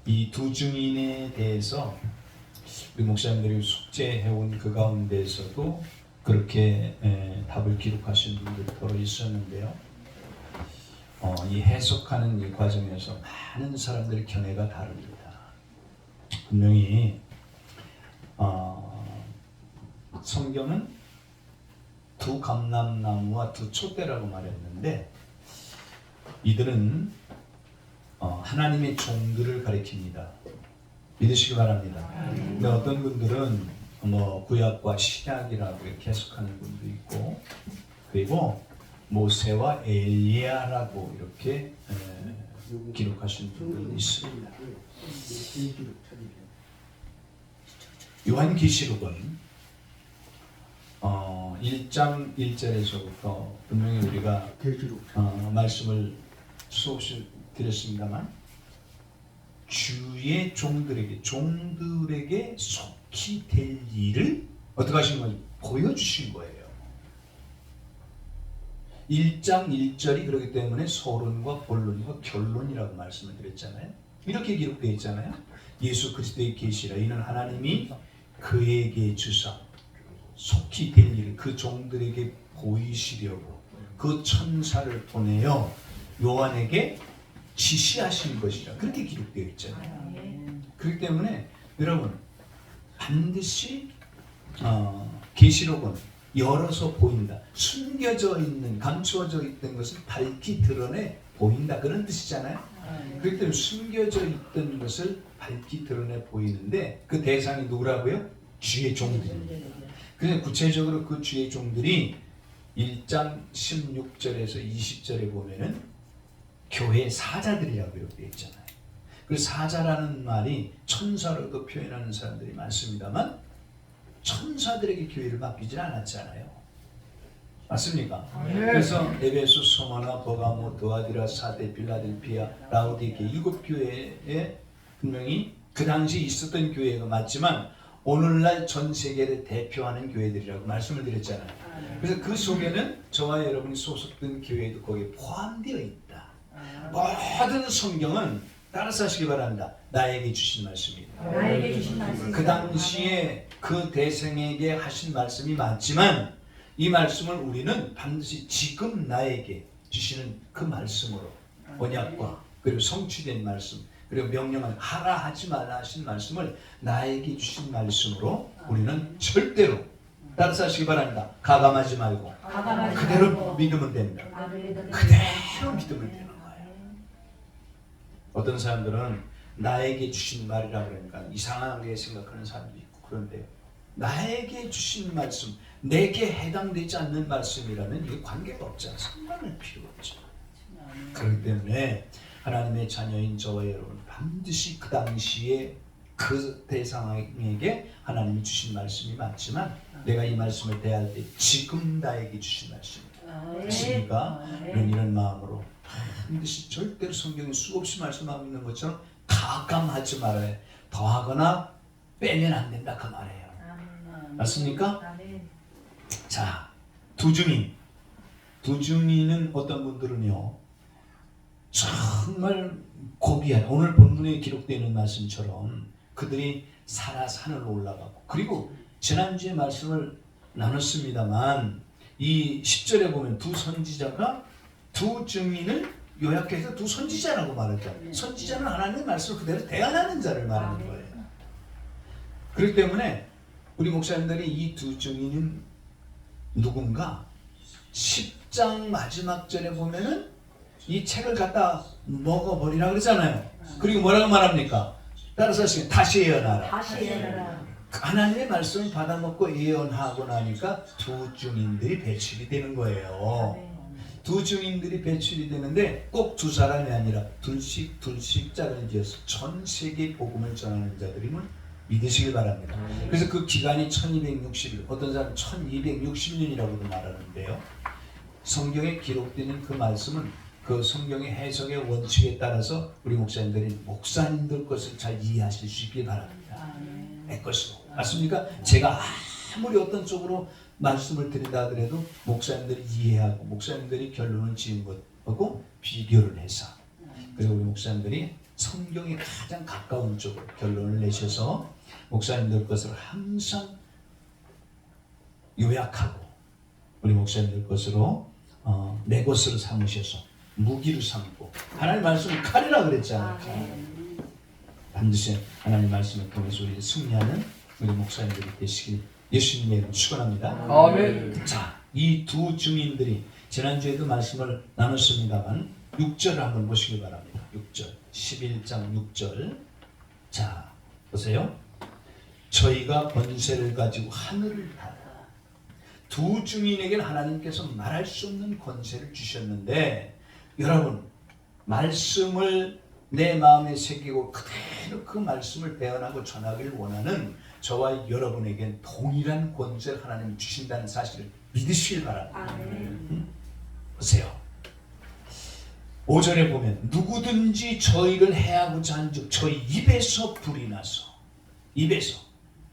이 두 증인에 대해서 우리 목사님들이 숙제해온 그 가운데에서도 그렇게 답을 기록하신 분들도 있었는데요. 이 해석하는 이 과정에서 많은 사람들의 견해가 다릅니다. 분명히 성경은 두 감람나무와 두 촛대라고 말했는데 이들은 하나님의 종들을 가리킵니다. 믿으시기 바랍니다. 근데 어떤 분들은 구약과 신약이라고 이렇게 해석하는 분도 있고, 그리고 모세와 엘리야라고 이렇게 기록하신 분도 있습니다. 요한계시록은 1장 1절에서부터 분명히 우리가 말씀을 수없이 드렸습니다만 주의 종들에게 속히 될 일을 어떻게 하신 거예요? 보여주신 거예요. 1장 1절이 그렇기 때문에 서론과 본론과 결론이라고 말씀을 드렸잖아요. 이렇게 기록되어 있잖아요. 예수 그리스도의 계시라 이는 하나님이 그에게 주사 속히 될 일을 그 종들에게 보이시려고 그 천사를 보내어 요한에게 지시하신 것이라 그렇게 기록되어 있잖아요. 그렇기 때문에 여러분 반드시 계시록은 열어서 보인다. 숨겨져 있는, 감추어져 있던 것을 밝히 드러내 보인다. 그런 뜻이잖아요. 그렇기 때문에 숨겨져 있던 것을 밝히 드러내 보이는데 그 대상이 누구라고요? 주의 종들입니다. 그래서 구체적으로 그 주의 종들이 1장 16절에서 20절에 보면은 교회 사자들이라고 이렇게 있잖아요. 그 사자라는 말이 천사로도 표현하는 사람들이 많습니다만 천사들에게 교회를 맡기지 않았잖아요. 맞습니까? 그래서 에베소, 스무나, 버가모, 드아디라, 사데, 빌라델피아, 라오디게 7교회에 분명히 그 당시 있었던 교회가 맞지만 오늘날 전 세계를 대표하는 교회들이라고 말씀을 드렸잖아요. 그래서 그 속에는 저와 여러분이 소속된 교회도 거기에 포함되어 있다. 모든 성경은 따라서 하시기 바랍니다. 나에게 주신 말씀입니다. 나에게 주신 말씀. 그 당시에 그 대생에게 하신 말씀이 맞지만 이 말씀을 우리는 반드시 지금 나에게 주시는 그 말씀으로 언약과 그리고 성취된 말씀 그리고 명령을 하라 하지 말라 하신 말씀을 나에게 주신 말씀으로 우리는 절대로 따라서 하시기 바랍니다. 가감하지 말고 그대로 믿으면 됩니다. 그대로 믿으면 되는 거예요. 어떤 사람들은 나에게 주신 말이라고 그러니까 이상하게 생각하는 사람도 있고 그런데 나에게 주신 말씀, 내게 해당되지 않는 말씀이라면 이게 관계가 없잖아요. 상관할 필요가 없죠. 그렇기 때문에 하나님의 자녀인 저와 여러분 반드시 그 당시에 그 대상에게 하나님이 주신 말씀이 맞지만 내가 이 말씀을 대할 때 지금 나에게 주신 말씀입니다. 됐습니까? 이런 마음으로 반드시 절대로 성경에 수없이 말씀하고 있는 것처럼 가감하지 말아요. 더하거나 빼면 안 된다 그 말이에요. 맞습니까? 자, 두 증인은 어떤 분들은요 정말 고귀한 오늘 본문에 기록되어 있는 말씀처럼 그들이 살아 산으로 올라가고 그리고 지난주에 말씀을 나눴습니다만 이 10절에 보면 두 선지자가 두 증인을 요약해서 두 선지자라고 말했잖아요. 선지자는 하나님의 말씀을 그대로 대언하는 자를 말하는 거예요. 그렇기 때문에 우리 목사님들이 이 두 증인은 누군가 10장 마지막 절에 보면은 이 책을 갖다 먹어버리라 그러잖아요. 그리고 뭐라고 말합니까? 따라서 다시 예언하라. 하나님의 말씀을 받아먹고 예언하고 나니까 두 증인들이 배출이 되는 거예요. 두 증인들이 배출이 되는데 꼭 두 사람이 아니라 둘씩 짝을 지어서 전 세계 복음을 전하는 자들임을 믿으시길 바랍니다. 그래서 그 기간이 1260일, 어떤 사람은 1260년이라고도 말하는데요. 성경에 기록되는 그 말씀은 그 성경의 해석의 원칙에 따라서 우리 목사님들 것을 잘 이해하실 수 있길 바랍니다. 내 것으로. 맞습니까? 제가 아무리 어떤 쪽으로 말씀을 드린다 하더라도 목사님들이 이해하고 목사님들이 결론을 지은 것하고 비교를 해서 그리고 우리 목사님들이 성경에 가장 가까운 쪽으로 결론을 내셔서 목사님들 것을 항상 요약하고 우리 목사님들 것으로 내 것으로 삼으셔서 무기로 삼고 하나님 말씀을 칼이라 그랬잖아요. 반드시 하나님 말씀을 통해서 우리 승리하는 우리 목사님들이 되시길 예수님의 이름으로 축원합니다. 아멘. 자, 이 두 증인들이 지난주에도 말씀을 나눴습니다만 6절을 한번 보시기 바랍니다. 6절 11장 6절 자 보세요. 저희가 권세를 가지고 하늘을 닫아 두 증인에게는 하나님께서 말할 수 없는 권세를 주셨는데 여러분 말씀을 내 마음에 새기고 그대로 그 말씀을 배워나고 전하기를 원하는 저와 여러분에겐 동일한 권세를 하나님 주신다는 사실을 믿으시길 바랍니다. 보세요. 5절에 보면 누구든지 저희를 해하고자 한즉 저희 입에서 불이 나서 입에서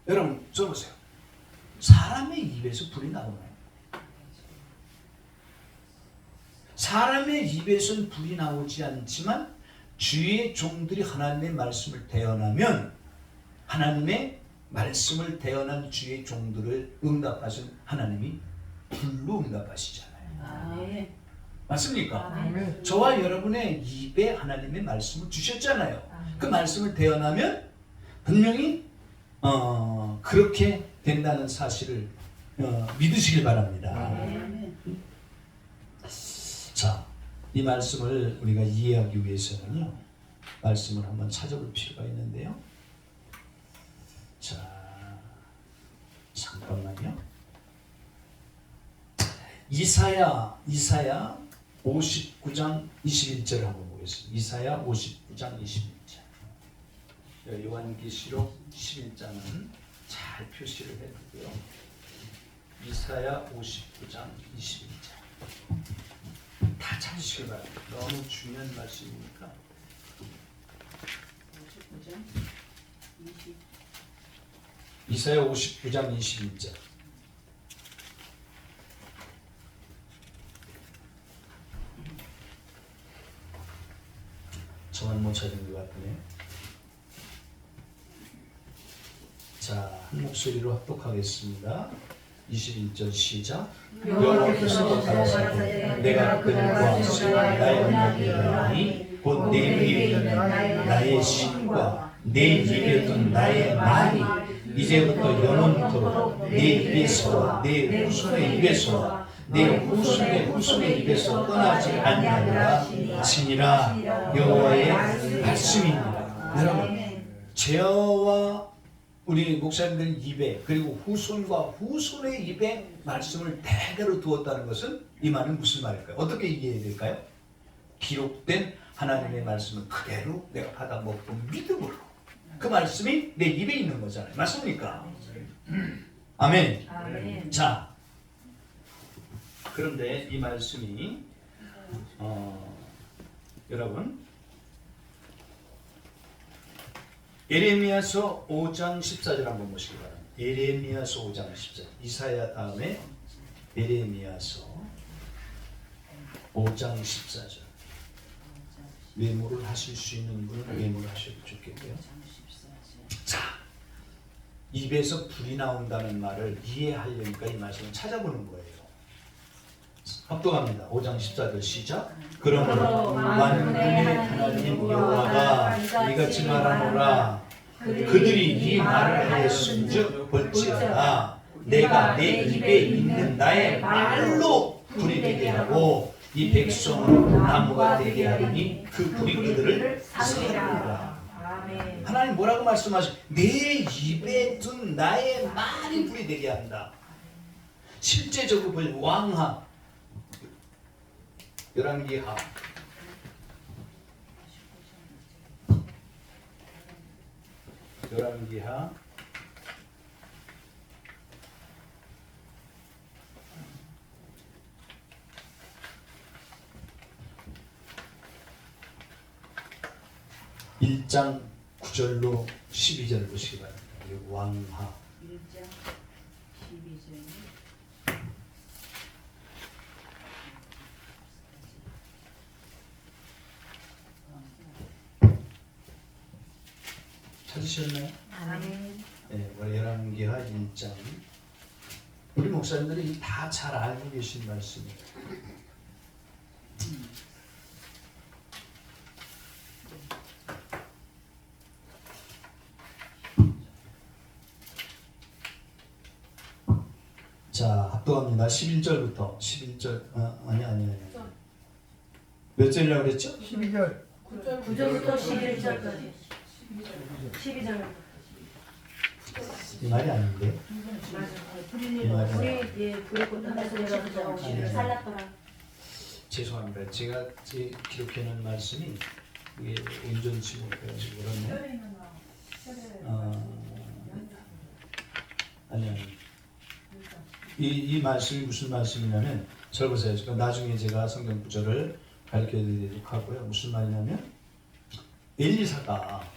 여러분 써보세요. 사람의 입에서 불이 나오나요? 사람의 입에서는 불이 나오지 않지만 주의 종들이 하나님의 말씀을 대언하면 하나님의 말씀을 대언한 주의 종들을 응답하신 하나님이 불로 응답하시잖아요. 맞습니까? 저와 여러분의 입에 하나님의 말씀을 주셨잖아요. 그 말씀을 대언하면 분명히 그렇게 된다는 사실을 믿으시길 바랍니다. 자, 이 말씀을 우리가 이해하기 위해서는요, 말씀을 한번 찾아볼 필요가 있는데요. 자, 잠깐만요. 이사야 59장 21절을 한번 보겠습니다. 이사야 59장 21절. 요한계시록 11장은 잘 표시를 해두고요. 이사야 59장 21절. 다 찾으시길 바랍니다. 너무 중요한 말씀이니까. 59장 20. 이사야 59장 21절. 저만 못 찾은 것 같으네요. 자, 한 목소리로 합독하겠습니다. 21절 시작. 여호와께서 가라사대 내가 그들과 나의 언약이라니 곧 내 위에 있는 나의 신과 내 입에 둔 나의 말이 이제부터 영원토록 내 입에서 내 후손의 입에서 내 후손의 후손의 입에서 떠나지 아니하리라 하시니라. 여호와의 말씀입니다. 여러분, 저와 우리 목사님들 입에 그리고 후손과 후손의 입에 말씀을 대대로 두었다는 것은 이 말은 무슨 말일까요? 어떻게 이해해야 될까요? 기록된 하나님의 말씀을 그대로 내가 받아먹고 믿음으로 그 말씀이 내 입에 있는 거잖아요. 맞습니까? 아멘. 아멘. 자, 그런데 이 말씀이 여러분 예레미야서 5장 14절 한번 보시기 바랍니다. 예레미야서 5장 14절. 이사야 다음에 예레미야서 5장 14절. 메모를 하실 수 있는 분은 메모를 하셔도 좋겠고요. 자, 입에서 불이 나온다는 말을 이해하려니까 이 말씀을 찾아보는 거예요. 합독합니다. 5장 14절 시작. 그러므로 만군의 하나님 여호와가 이같이 말하노라. 그들이 이 말을 하였은즉 볼지어다 내가 내 입에 있는 나의 말로 불이 되게 하고 이 백성을 나무가 되게 하리니 그 불이 그들을 살리라. 하나님 뭐라고 말씀하시? 내 입에 둔 나의 말이 불이 되게 한다. 실제적으로 보면 왕하 열왕기하 열왕기하 1장 9절로 12절을 보시기 바랍니다. 그리고 왕하 1장 12절. 찾으셨나요? 아멘. 네, 열왕기하 1장. 우리 목사님들이 다 잘 알고 계신 말씀이에요. 자, 합독합니다. 11절부터 11절. 아니. 몇 절이라고 그랬죠? 12절 9절부터 11절까지. 12절. 이 말이 아닌데. 이 말이 불이 곧 하늘에서 내려서 네. 살랐더라. 죄송합니다. 제가 기록해 놓은 말씀이 이게 온전치 못해가지고 그렇네. 아니. 이 말씀이 무슨 말씀이냐면 잘 보세요. 나중에 제가 성경 구절을 가르쳐드리도록 하고요. 무슨 말이냐면 엘리사가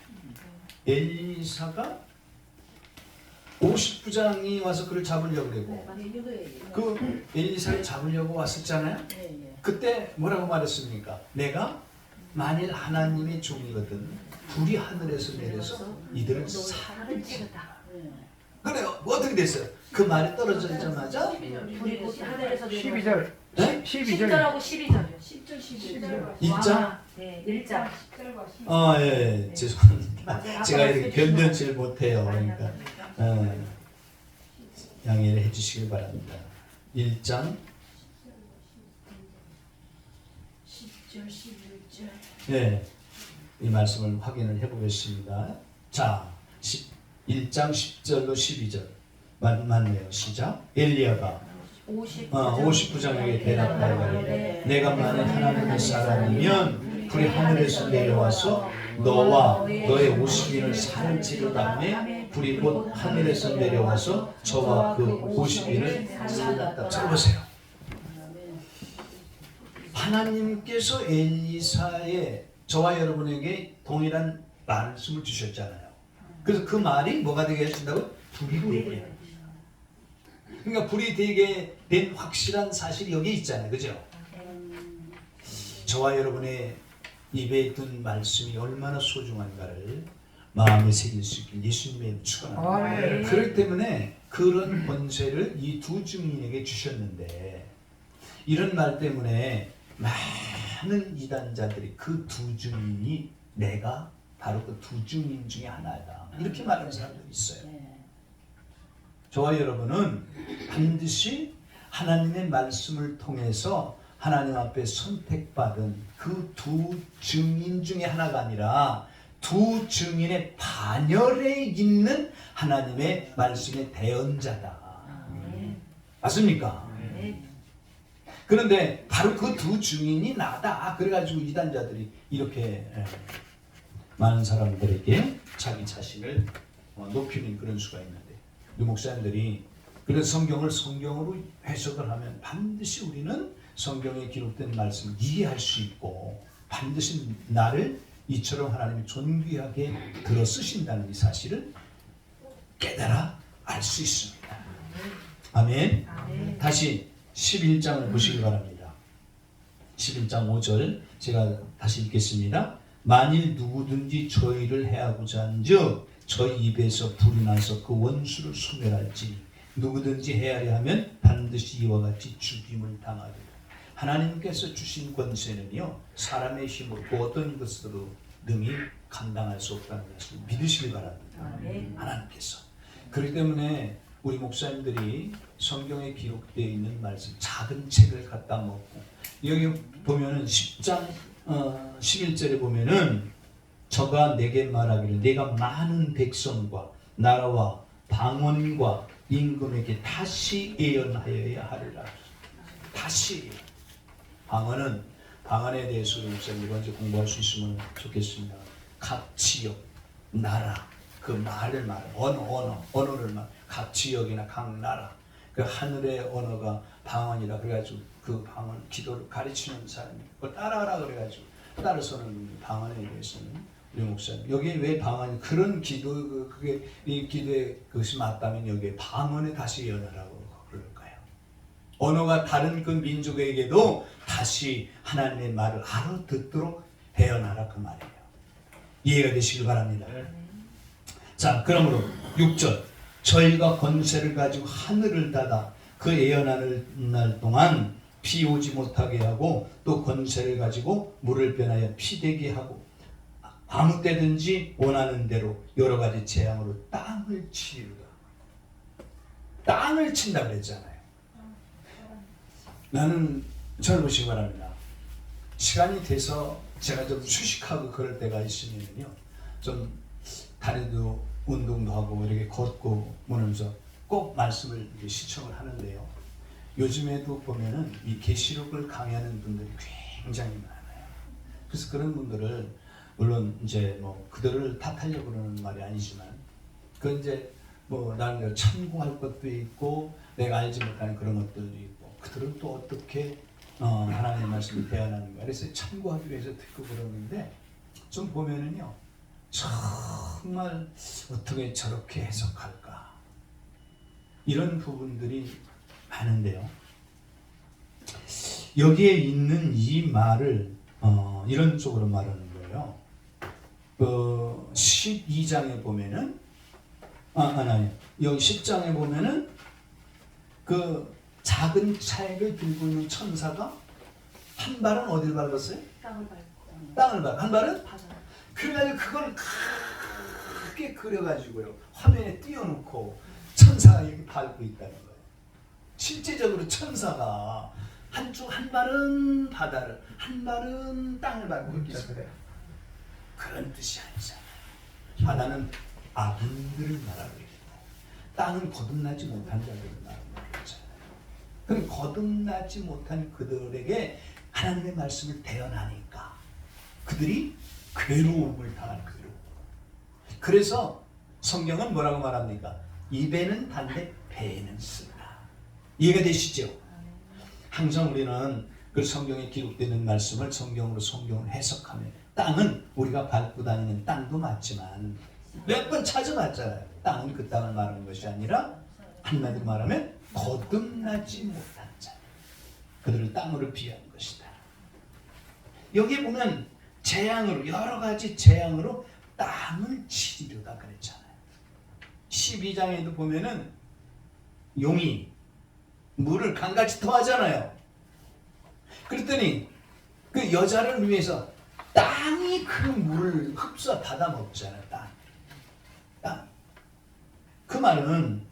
50부장이 와서 그를 잡으려고 그러고 그 엘리사를 잡으려고 왔었잖아요. 그때 뭐라고 말했습니까? 내가 만일 하나님의 종이거든 불이 하늘에서 내려서 이들을 살을 치겠다. 그래요. 뭐 어떻게 됐어요? 그 말이 떨어지자마자 불이 곧 하늘에서 내려서 12절 네? 12절 10절하고 12절이요. 10절 11절. 1장? 네, 1장. 예, 죄송합니다. 제가 이렇게 변변치를 못해요. 그러니까 양해를 해주시길 바랍니다. 1장 10절 11절. 네, 이 말씀을 확인을 해보겠습니다. 자, 1장 10절로 12절 맞네요. 시작. 엘리야가 50부장에게 대답하여 내가 만일 하나님의 사람이면 불이 하늘에서 내려와서 너와 너의 50인을 살을 찌르다 하매 불이 곧 하늘에서 내려와서 저와 그 50인을 살랐다. 잘 보세요. 하나님께서 엘리사의 저와 여러분에게 동일한 말씀을 주셨잖아요. 그래서 그 말이 뭐가 되게 하신다고? 불이 되게. 그러니까 불이 되게 된 확실한 사실이 여기 있잖아요. 그죠? 저와 여러분의 입에 든 말씀이 얼마나 소중한가를 마음에 새길 수 있길 예수님의 축원합니다. 그렇기 때문에 그런 권세를 이 두 증인에게 주셨는데 이런 말 때문에 많은 이단자들이 그 두 증인이 내가 바로 그 두 증인 중에 하나다 이렇게 말하는 사람들이 있어요. 저와 여러분은 반드시 하나님의 말씀을 통해서 하나님 앞에 선택받은 그 두 증인 중에 하나가 아니라 두 증인의 반열에 있는 하나님의 말씀의 대언자다. 맞습니까? 그런데 바로 그 두 증인이 나다. 그래가지고 이단자들이 이렇게 많은 사람들에게 자기 자신을 높이는 그런 수가 있는데 우리 목사님들이 그래서 성경을 성경으로 해석을 하면 반드시 우리는 성경에 기록된 말씀을 이해할 수 있고 반드시 나를 이처럼 하나님이 존귀하게 들어 쓰신다는 이 사실을 깨달아 알 수 있습니다. 아멘. 다시 11장을 보시기 바랍니다. 11장 5절 제가 다시 읽겠습니다. 만일 누구든지 저희를 해하고자 한즉 저희 입에서 불이 나서 그 원수를 소멸할지 누구든지 해하려 하면 반드시 이와 같이 죽임을 당하리라. 하나님께서 주신 권세는요 사람의 힘으로 그 어떤 것으로 능히 감당할 수 없다는 것을 믿으시기 바랍니다. 하나님께서. 그렇기 때문에 우리 목사님들이 성경에 기록되어 있는 말씀 작은 책을 갖다 먹고 여기 보면은 10장 11절에 보면은 저가 내게 말하기를 내가 많은 백성과 나라와 방언과 임금에게 다시 예언하여야 하리라. 다시. 방언에 대해서 목사님 먼저 공부할 수 있으면 좋겠습니다. 각 지역, 나라, 그 말을 언어를 각 지역이나 각 나라, 그 하늘의 언어가 방언이라 그래가지고 그 방언 기도를 가르치는 사람이 그걸 따라하라 그래가지고 따라서는 방언에 대해서는 우리 목사님 여기에 왜 방언이 그런 기도 그게 이 기도에 그것이 맞다면 여기에 방언에 다시 예언하라고 그럴까요? 언어가 다른 그 민족에게도 다시 하나님의 말을 알아듣도록 예언하라 그 말이에요. 이해가 되시길 바랍니다. 자, 그러므로 6절 저희가 권세를 가지고 하늘을 닫아 그 예언하는 날 동안 비 오지 못하게 하고 또 권세를 가지고 물을 변하여 피 되게 하고 아무 때든지 원하는 대로 여러 가지 재앙으로 땅을 치리로다. 땅을 친다 그랬잖아요. 나는 절 보시기 바랍니다. 시간이 돼서 제가 좀 휴식하고 그럴 때가 있으면요, 좀 다리도 운동도 하고 이렇게 걷고 그러면서 꼭 말씀을 시청을 하는데요. 요즘에도 보면은 이 계시록을 강의하는 분들이 굉장히 많아요. 그래서 그런 분들을 물론 이제 뭐 그들을 탓하려고 그러는 말이 아니지만 그 이제 뭐 나는 참고할 것도 있고 내가 알지 못하는 그런 것들도 있고 그들은 또 어떻게 하나님의 말씀을 대하는가 그래서 참고하기 위해서 듣고 그러는데 좀 보면은요 정말 어떻게 저렇게 해석할까 이런 부분들이 많은데요. 여기에 있는 이 말을 이런 쪽으로 말하는 거예요. 12장에 보면은 아니 여기 10장에 보면은 그 작은 차액을 들고 있는 천사가 한 발은 어디를 밟았어요? 땅을 밟고 땅을 밟고 한 발은 바다. 그래가지고 그걸 크게 그려가지고요 화면에 띄워놓고 천사가 이렇게 밟고 있다는 거예요. 실제적으로 천사가 한 발은 바다를 한 발은 땅을 밟고 있겠어요. 그런 뜻이 아니잖아요. 바다는 아군들을 말하고 있고 땅은 거듭나지 못한 자들을 말하고 있잖아요. 그럼 거듭나지 못한 그들에게 하나님의 말씀을 대언하니까 그들이 괴로움을 당하는 괴로움. 그래서 성경은 뭐라고 말합니까? 입에는 단데 배에는 쓴다. 이해가 되시죠? 항상 우리는 그 성경에 기록되는 말씀을 성경을 해석하면 땅은 우리가 밟고 다니는 땅도 맞지만 몇 번 찾아봤잖아요. 땅은 그 땅을 말하는 것이 아니라 한마디로 말하면 거듭나지 못한 자 그들을 땅으로 비하는 것이다. 여기 보면 재앙으로 여러 가지 재앙으로 땅을 치리로다 그랬잖아요. 12장에도 보면은 용이 물을 강같이 토하잖아요. 그랬더니 그 여자를 위해서 땅이 그 물을 흡수해 받아 먹잖아요. 땅. 그 말은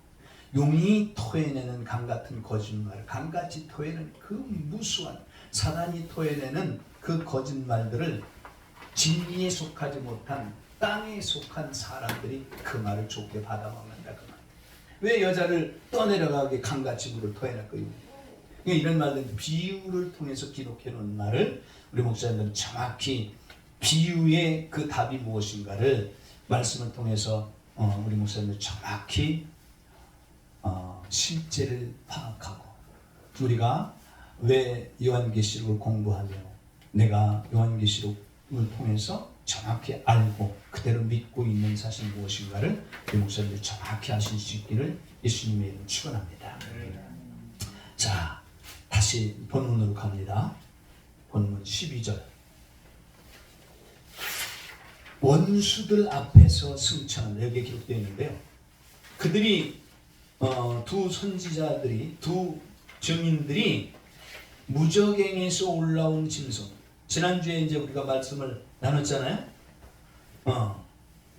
용이 토해내는 강 같은 거짓말, 강같이 토해내는 그 무수한 사단이 토해내는 그 거짓말들을 진리에 속하지 못한 땅에 속한 사람들이 그 말을 좋게 받아먹는다 그 말. 왜 여자를 떠내려가게 강같이 물을 토해낼까요? 이런 말들은 비유를 통해서 기록해 놓은 말을 우리 목사님들은 정확히 비유의 그 답이 무엇인가를 말씀을 통해서 우리 목사님들 정확히 실제를 파악하고 우리가 왜 요한계시록을 공부하며 내가 요한계시록을 통해서 정확히 알고 그대로 믿고 있는 사실 무엇인가를 우리 목사님들 정확히 아실 수 있기를 예수님의 이름으로 축원합니다. 자, 다시 본문으로 갑니다. 본문 12절. 원수들 앞에서 승천한 여기에 기록되어 있는데요. 그들이 두 선지자들이 두 증인들이 무적행에서 올라온 짐승. 지난주에 이제 우리가 말씀을 나눴잖아요.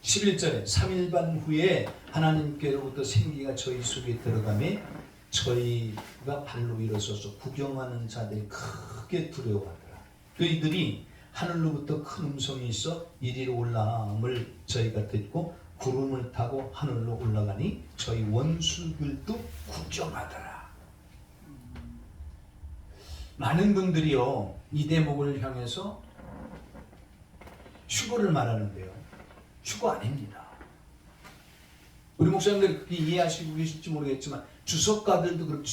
11절에 3일 후에 하나님께로부터 생기가 저희 속에 들어가매 저희가 발로 일어서서 구경하는 자들이 크게 두려워하더라. 그이들이 하늘로부터 큰 음성이 있어 이리로 올라옴을 저희가 듣고 구름을 타고 하늘로 올라가니 저희 원수들도 구경하더라. 많은 분들이요 이 대목을 향해서 휴거를 말하는데요. 휴거 아닙니다. 우리 목사님들 그렇게 이해하시고 계실지 모르겠지만 주석가들도 그렇게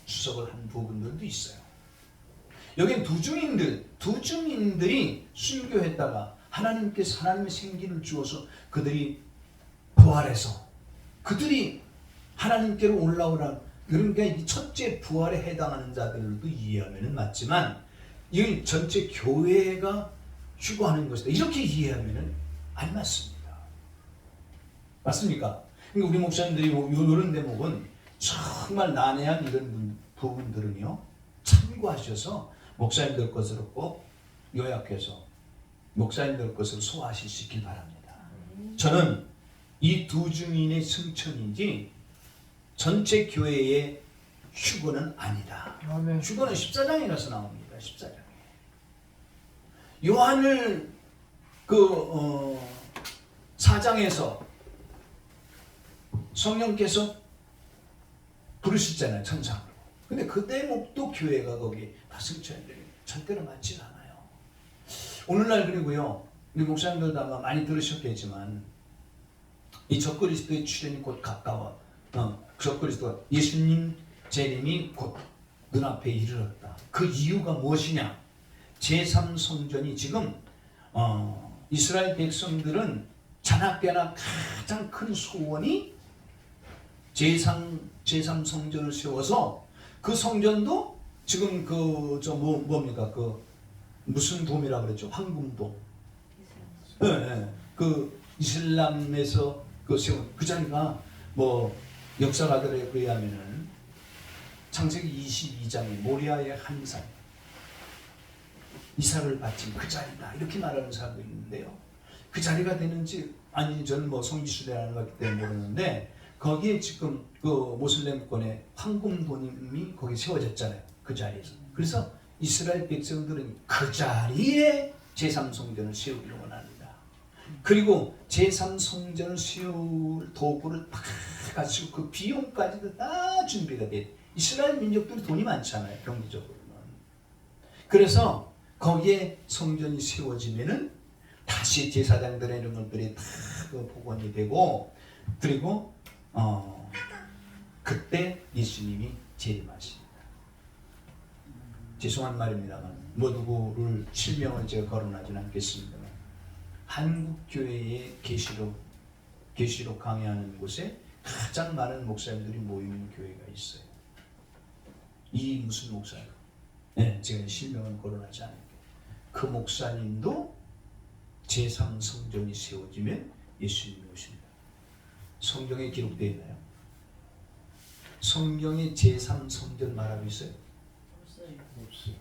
주석을 한 부분들도 있어요. 여기는 두 증인들이 순교했다가 하나님께서 하나님의 생기를 주어서 그들이 부활해서 그들이 하나님께로 올라오라. 그러니까 이 첫째 부활에 해당하는 자들도 이해하면 맞지만 이 전체 교회가 휴거하는 것이다. 이렇게 이해하면 안 맞습니다. 맞습니까? 그러니까 우리 목사님들이 이런 대목은 정말 난해한 이런 부분들은요 참고하셔서 목사님들 것으로 꼭 요약해서 목사님들 것으로 소화하실 수 있길 바랍니다. 저는 이 두 증인의 승천인지 전체 교회의 휴거는 아니다. 아멘. 휴거는 14장에 가서 나옵니다. 14장에. 요한을 4장에서 성령께서 부르셨잖아요. 천상으로. 근데 그 대목도 교회가 거기 다 승천인데 절대로 맞지 않아요. 오늘날 그리고요. 우리 목사님들도 아마 많이 들으셨겠지만 이 적그리스도의 출현이 곧 가까워. 적그리스도가 예수님 재림이 곧 눈앞에 이르렀다. 그 이유가 무엇이냐? 제3성전이 지금 이스라엘 백성들은 자나깨나 가장 큰 소원이 제3성전을 세워서 그 성전도 지금 뭡니까? 무슨 돔이라 그랬죠? 황금돔. 네. 그 이슬람에서 세운 그 자리가 역사가들에 의하면은 창세기 22장에 모리아의 한 산 이삭을 바친 그 자리다 이렇게 말하는 사람도 있는데요. 그 자리가 되는지 아니 저는 성지순례라는 것 때문에 모르는데 거기에 지금 그 모슬렘권의 황금돔이 거기 세워졌잖아요. 그 자리에서. 그래서 이스라엘 백성들은 그 자리에 제3성전을 세우기를 원합니다. 그리고 제3성전을 세울 도구를 다 가지고 그 비용까지도 다 준비가 돼. 이스라엘 민족들이 돈이 많잖아요. 경제적으로는. 그래서 거기에 성전이 세워지면은 다시 제사장들의 이런 것들이 다 복원이 되고 그리고 그때 예수님이 재림하십니다. 죄송한 말입니다만 누구를 실명을 제가 거론하지는 않겠습니다만 한국 교회의 계시록 강의하는 곳에 가장 많은 목사님들이 모이는 교회가 있어요. 이 무슨 목사님? 네, 제가 실명은 거론하지 않을게요. 그 목사님도 제3성전이 세워지면 예수님이 오십니다. 성경에 기록되어 있나요? 성경에 제3성전 말하고 있어요? 없어요.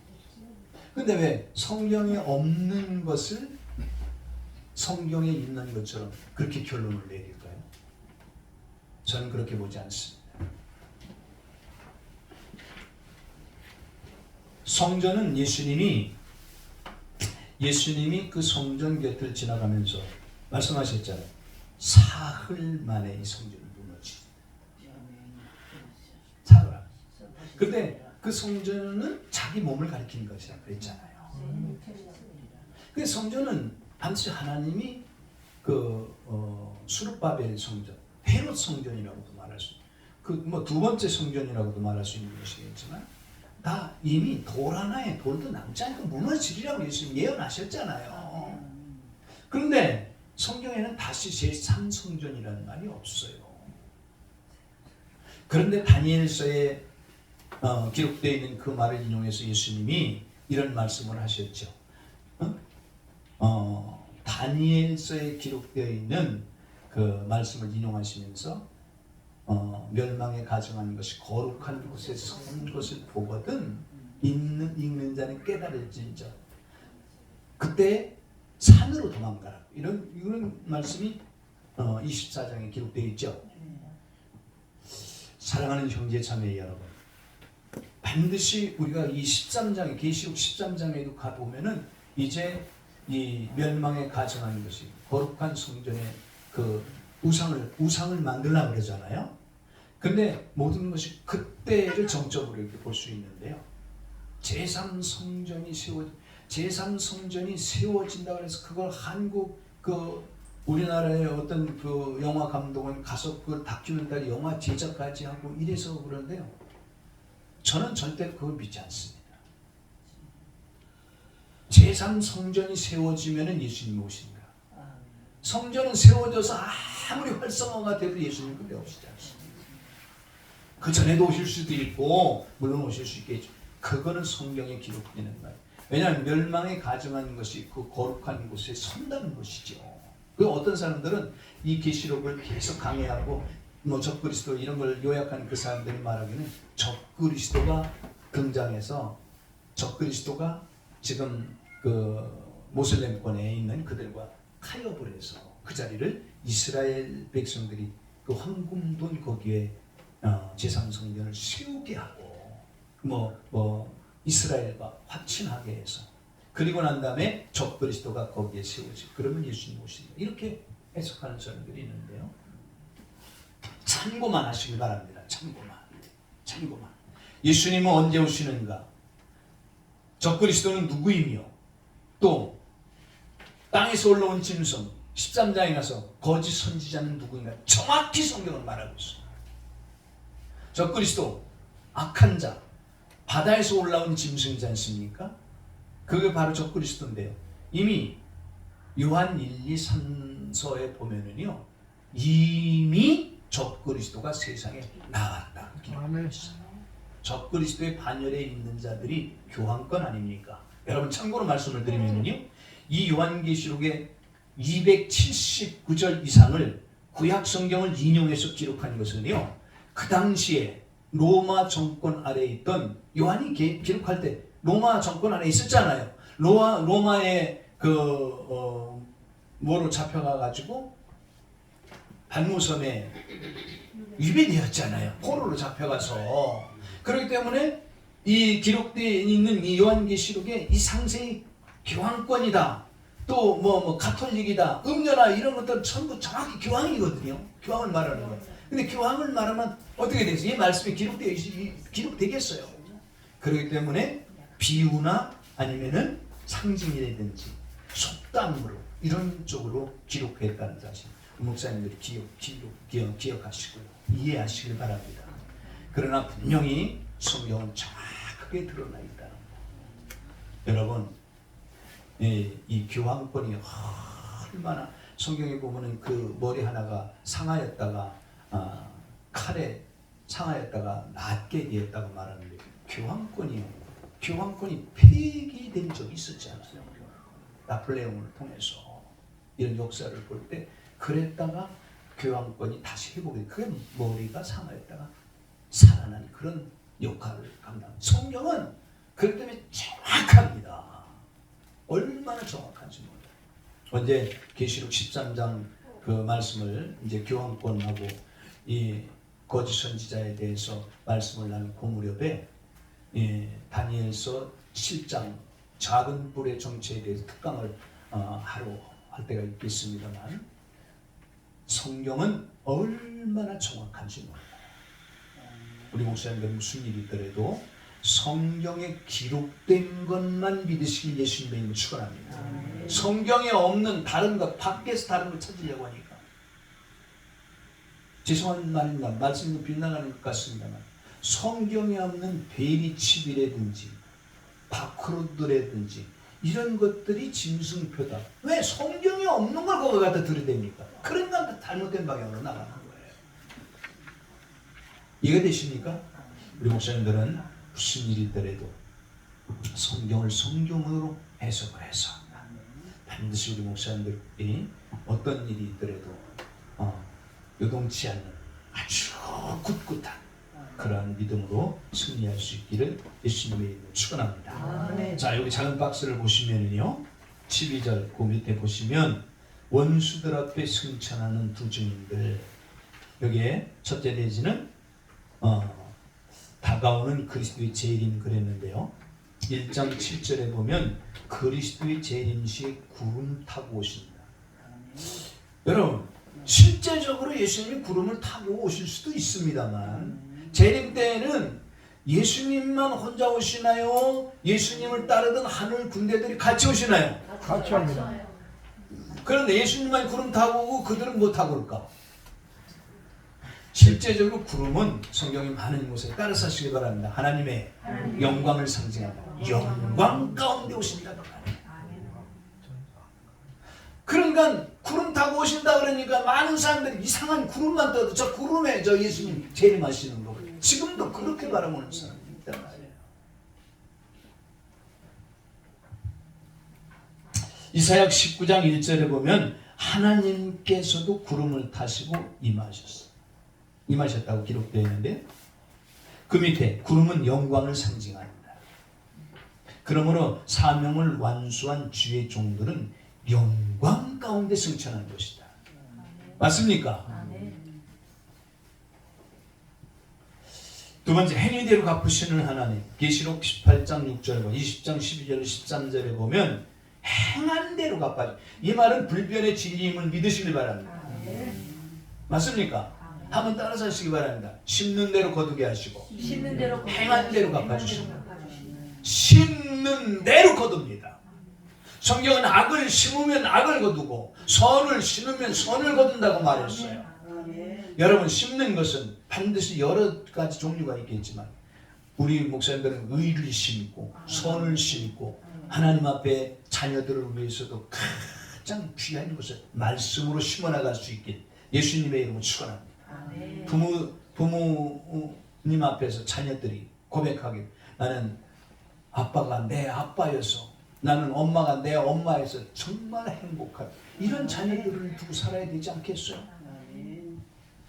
근데 왜 성경에 없는 것을 성경에 있는 것처럼 그렇게 결론을 내릴까요? 저는 그렇게 보지 않습니다. 성전은 예수님이 그 성전 곁을 지나가면서 말씀하셨잖아요. 사흘 만에 이 성전이 무너집니다. 사흘. 근데 그 성전은 자기 몸을 가리키는 것이라 그랬잖아요. 그 성전은 반드시 하나님이 수르바벨 성전, 헤롯 성전이라고도 말할 수, 두 번째 성전이라고도 말할 수 있는 것이겠지만, 다 이미 돌 하나에 돌도 남지 않고 무너지리라고 예수님 예언하셨잖아요. 그런데 성경에는 다시 제3성전이라는 말이 없어요. 그런데 다니엘서에 기록되어 있는 그 말을 인용해서 예수님이 이런 말씀을 하셨죠. 다니엘서에 기록되어 있는 그 말씀을 인용하시면서 멸망에 가증한 것이 거룩한 곳에 선 것을 보거든 읽는 자는 깨달을진저 그때 산으로 도망가라 이런 말씀이 24장에 기록되어 있죠. 사랑하는 형제 자매 여러분, 반드시 우리가 이 13장에 계시록 13장에도 가보면은 이제 이 멸망에 가증한 것이 거룩한 성전에 그 우상을 만들려고 그러잖아요. 근데 모든 것이 그때를 정적으로 이렇게 볼 수 있는데요. 제3성전이 세워진다고 해서 그걸 한국 우리나라의 어떤 그 영화 감독은 가서 그걸 다큐멘터리 영화 제작까지 하고 이래서 그러는데요. 저는 절대 그걸 믿지 않습니다. 제3성전이 세워지면은 예수님이 오십니다. 성전은 세워져서 아무리 활성화가 돼도 예수님 그때 오시지 않습니다. 그 전에도 오실 수도 있고 물론 오실 수 있겠죠. 그거는 성경에 기록되는 말. 왜냐하면 멸망에 가증한 것이 그 거룩한 곳에 선다는 것이죠. 그 어떤 사람들은 이 계시록을 계속 강해하고 뭐 적그리스도 이런 걸 요약한 그 사람들이 말하기는 적그리스도가 등장해서 적그리스도가 지금 그 모슬렘권에 있는 그들과 타협을 해서 그 자리를 이스라엘 백성들이 그 황금돈 거기에 제3성전을 세우게 하고 뭐 이스라엘과 화친하게 해서 그리고 난 다음에 적그리스도가 거기에 세우지. 그러면 예수님 오신다. 이렇게 해석하는 사람들이 있는데요. 참고만 하시길 바랍니다. 참고만. 예수님은 언제 오시는가? 적그리스도는 누구이며 또 땅에서 올라온 짐승 13장에 가서 거짓 선지자는 누구인가? 정확히 성경은 말하고 있습니다. 적그리스도 악한 자 바다에서 올라온 짐승이지 않습니까? 그게 바로 적그리스도인데요. 이미 요한 1, 2, 3서에 보면은요. 이미 적그리스도가 세상에 나왔다. 적그리스도의 반열에 있는 자들이 교황권 아닙니까? 여러분 참고로 말씀을 드리면요. 이 요한계시록의 279절 이상을 구약 성경을 인용해서 기록한 것은요. 그 당시에 로마 정권 아래에 있던 요한이 기록할 때 로마 정권 안에 있었잖아요. 로마의 뭐로 잡혀가 가지고 반모섬에 유배되었잖아요. 포로로 잡혀가서. 그렇기 때문에 이 기록되어 있는 이 요한계시록에 이 상세히 교황권이다. 또 뭐 가톨릭이다. 음녀나 이런 것들 전부 정확히 교황이거든요. 교황을 말하는 거예요. 근데 교황을 말하면 어떻게 되겠어요? 이 말씀이 기록되겠어요. 그렇기 때문에 비유나 아니면은 상징이라든지 속담으로 이런 쪽으로 기록했다는 사실 목사님들이 기억하시고요. 이해하시길 바랍니다. 그러나 분명히 성경은 정확하게 드러나 있다는 거. 여러분, 이 교황권이 얼마나 성경에 보면은 그 머리 하나가 상하였다가 칼에 상하였다가 낫게 되었다고 말하는데 교황권이 폐기된 적이 있었지 않아요? 나폴레옹을 통해서 이런 역사를 볼 때 그랬다가 교황권이 다시 회복이 그게 머리가 상하였다가 살아난 그런 역할을 감당. 성경은 그렇기 때문에 정확합니다. 얼마나 정확한지 몰라요. 언제 계시록 13장 그 말씀을 이제 교황권하고 이 거짓 선지자에 대해서 말씀을 나눈 그 무렵에 다니엘서 7장 작은 뿔의 정체에 대해서 특강을 하러 할 때가 있겠습니다만 성경은 얼마나 정확한지 몰라요. 우리 목사님들 무슨 일이 있더라도 성경에 기록된 것만 믿으시길 예수님의 이름으로 축원합니다. 성경에 없는 다른 것 밖에서 다른 걸 찾으려고 하니까 죄송한 말입니다. 말씀이 빗나가는 것 같습니다만 성경에 없는 베리칩이라든지 바크로드라든지 이런 것들이 짐승표다. 왜 성경에 없는 걸 거기 갖다 들이댑니까? 그러니까 잘못된 방향으로 나가는 거예요. 이해가 되십니까? 우리 목사님들은 무슨 일이 있더라도 성경을 성경으로 해석을 해서 반드시 우리 목사님들이 어떤 일이 있더라도 요동치 않는 아주 굳굳한 그러한 믿음으로 승리할 수 있기를 예수님의 이름으로 축원합니다. 자, 여기 작은 박스를 보시면은요 12절 그 밑에 보시면 원수들 앞에 승천하는 두 증인들, 여기에 첫째 대지는 다가오는 그리스도의 재림 그랬는데요. 1장 7절에 보면 그리스도의 재림 시에 구름 타고 오신다. 여러분 실제적으로 예수님이 구름을 타고 오실 수도 있습니다만 재림 때에는 예수님만 혼자 오시나요? 예수님을 따르던 하늘 군대들이 같이 오시나요? 같이 합니다. 그런데 예수님만 구름 타고 오고 그들은 못 타고 올까? 실제적으로 구름은 성경의 많은 곳에 따라서 하시기 바랍니다. 하나님의 영광을 상징합니다. 영광 가운데 오신다. 그러니까 구름 타고 오신다 그러니까 많은 사람들이 이상한 구름만 떠도 저 구름에 저 예수님 재림하시는 거 지금도 그렇게 바라보는 사람이 있단 말이에요. 이사야 19장 1절에 보면 하나님께서도 구름을 타시고 임하셨다고 기록되어 있는데 그 밑에 구름은 영광을 상징합니다. 그러므로 사명을 완수한 주의 종들은 영광 가운데 승천한 것이다. 맞습니까? 두 번째, 행위대로 갚으시는 하나님. 계시록 18장 6절과 20장 12절 13절에 보면 행한 대로 갚아주. 이 말은 불변의 진리임을 믿으시길 바랍니다. 맞습니까? 한번 따라서 하시기 바랍니다. 심는 대로 거두게 하시고 심는 대로 행한 대로 갚아주시고 심는 대로 거둡니다. 성경은 악을 심으면 악을 거두고 선을 심으면 선을 거둔다고 말했어요. 여러분, 심는 것은 반드시 여러 가지 종류가 있겠지만 우리 목사님들은 의를 심고 선을 심고 하나님 앞에 자녀들을 위해서도 가장 귀한 것을 말씀으로 심어나갈 수 있길 예수님의 이름으로 축원합니다. 부모님 앞에서 자녀들이 고백하길 나는 아빠가 내 아빠여서 나는 엄마가 내 엄마여서 정말 행복한 이런 자녀들을 두고 살아야 되지 않겠어요?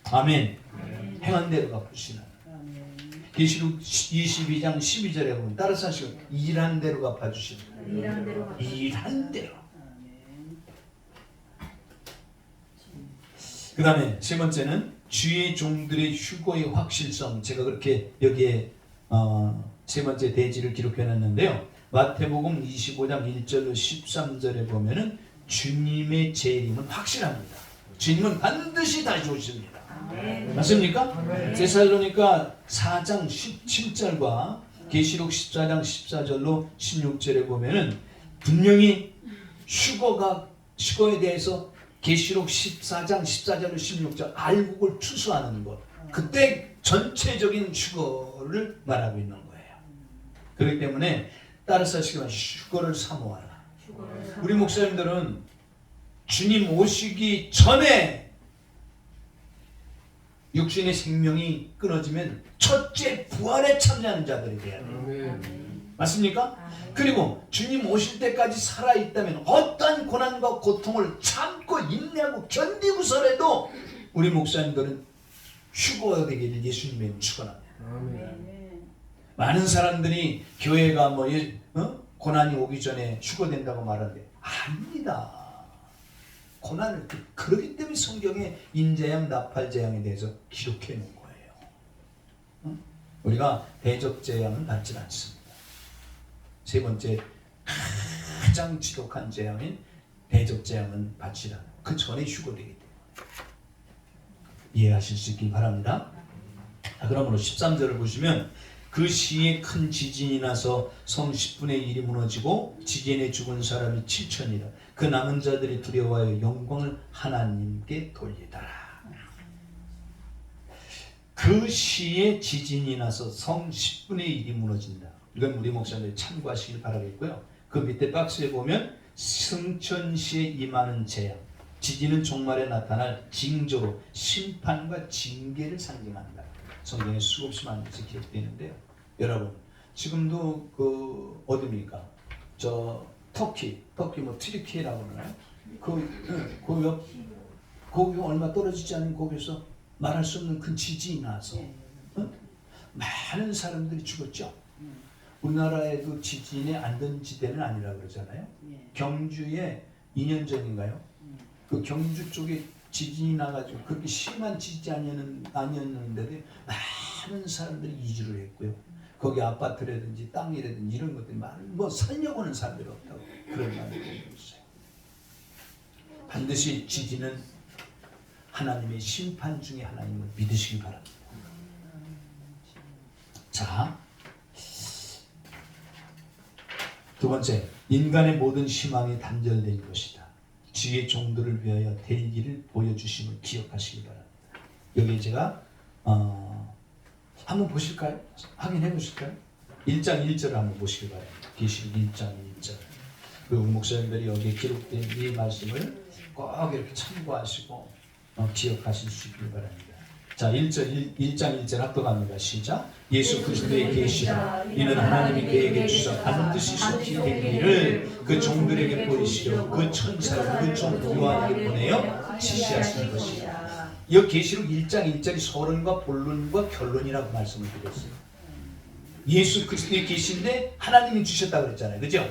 아멘. 행한 대로 갚으시는 계시록 22장 12절에 보면 따라서 하시고 일한 대로 갚아주시는 일한 대로. 그 다음에 세 번째는 주의 종들의 휴거의 확실성. 제가 그렇게 여기에 세 번째 대지를 기록해놨는데요. 마태복음 25장 1절로 13절에 보면은 주님의 재림은 확실합니다. 주님은 반드시 다시 오십니다. 맞습니까? 데살로니가 4장 17절과 계시록 14장 14절로 16절에 보면은 분명히 휴거에 대해서 계시록 14장 14절로 16절 알곡을 추수하는 것. 그때 전체적인 휴거를 말하고 있는 거예요. 그렇기 때문에 따라서 하시기만 휴거를 사모하라. 우리 목사님들은 주님 오시기 전에 육신의 생명이 끊어지면 첫째 부활에 참여하는 자들이 돼야 돼요. 맞습니까? 그리고 주님 오실 때까지 살아있다면 어떤 고난과 고통을 참고 인내하고 견디고서라도 우리 목사님들은 휴거되기를 예수님의 축원합니다. 많은 사람들이 교회가 고난이 오기 전에 휴거된다고 말하는데 아닙니다. 고난을 그렇기 때문에 성경에 인재양, 나팔재앙에 대해서 기록해 놓은 거예요. 우리가 대적재앙은 받지 않습니다. 세 번째 가장 지독한 재앙인 대적재앙은 받지 않아요. 그 전에 휴거되기 때문에 이해하실 수 있길 바랍니다. 그러므로 13절을 보시면 그 시에 큰 지진이 나서 성 10분의 1이 무너지고 지진에 죽은 사람이 7천이라. 그 남은 자들이 두려워하여 영광을 하나님께 돌리더라. 그 시에 지진이 나서 성 10분의 1이 무너진다. 이건 우리 목사님들 참고하시길 바라겠고요. 그 밑에 박스에 보면 승천시에 임하는 재앙. 지진은 종말에 나타날 징조로 심판과 징계를 상징한다. 성경에 수없이 많은 것이 기록되어 있는데요. 여러분, 지금도 그 어디입니까? 터키 뭐 트리키라고 그러나요? 거기 얼마 떨어지지 않은 곳에서 말할 수 없는 큰 지진이 나서 많은 사람들이 죽었죠. 우리나라에도 지진의 안전지대는 아니라 그러잖아요. 경주에 2년 전인가요? 그 경주 쪽에 지진이 나가지고 그렇게 심한 지진이 아니었는데도 많은 사람들이 이주를 했고요. 거기 아파트라든지 땅이라든지 이런 것들이 살려고 하는 사람들이 없다고 그런 말을 듣고 있어요. 반드시 지진은 하나님의 심판 중에 하나님을 믿으시기 바랍니다. 자, 두 번째, 인간의 모든 희망이 단절된 것이다. 주의 종들을 위하여 될 일을 보여주심을 기억하시기 바랍니다. 여기 제가 한번 보실까요? 확인해 보실까요? 1장 1절을 한번 보시기 바랍니다. 계시록 1장 1절. 그리고 목사님들이 여기에 기록된 이 말씀을 꼭 이렇게 참고하시고 기억하실 수 있길 바랍니다. 자, 1장 1절 합독합니다. 시작. 예수 그리스도의 계시라 이는 하나님이 그에게 주사 반드시 속히 될 일을 그 종들에게 보이시려 그 천사를 그 종 요한에게 보내어 지시하신 것이라. 이 계시록 1장 1절이 서론과 본론과 결론이라고 말씀을 드렸어요. 예수 그리스도의 계시인데 하나님이 주셨다 그랬잖아요. 그죠?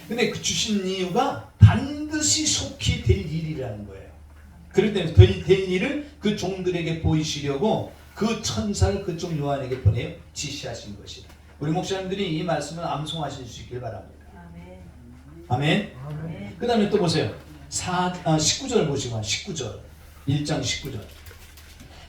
근데 그 주신 이유가 반드시 속히 될 일이라는 거예요. 그렇기 때문에 될 일을 그 종들에게 보이시려고 그 천사를 그쪽 요한에게 보내어 지시하신 것이다. 우리 목사님들이 이 말씀을 암송하실 수 있길 바랍니다. 아멘. 아멘. 그 다음에 또 보세요. 19절 보시고 19절 1장 19절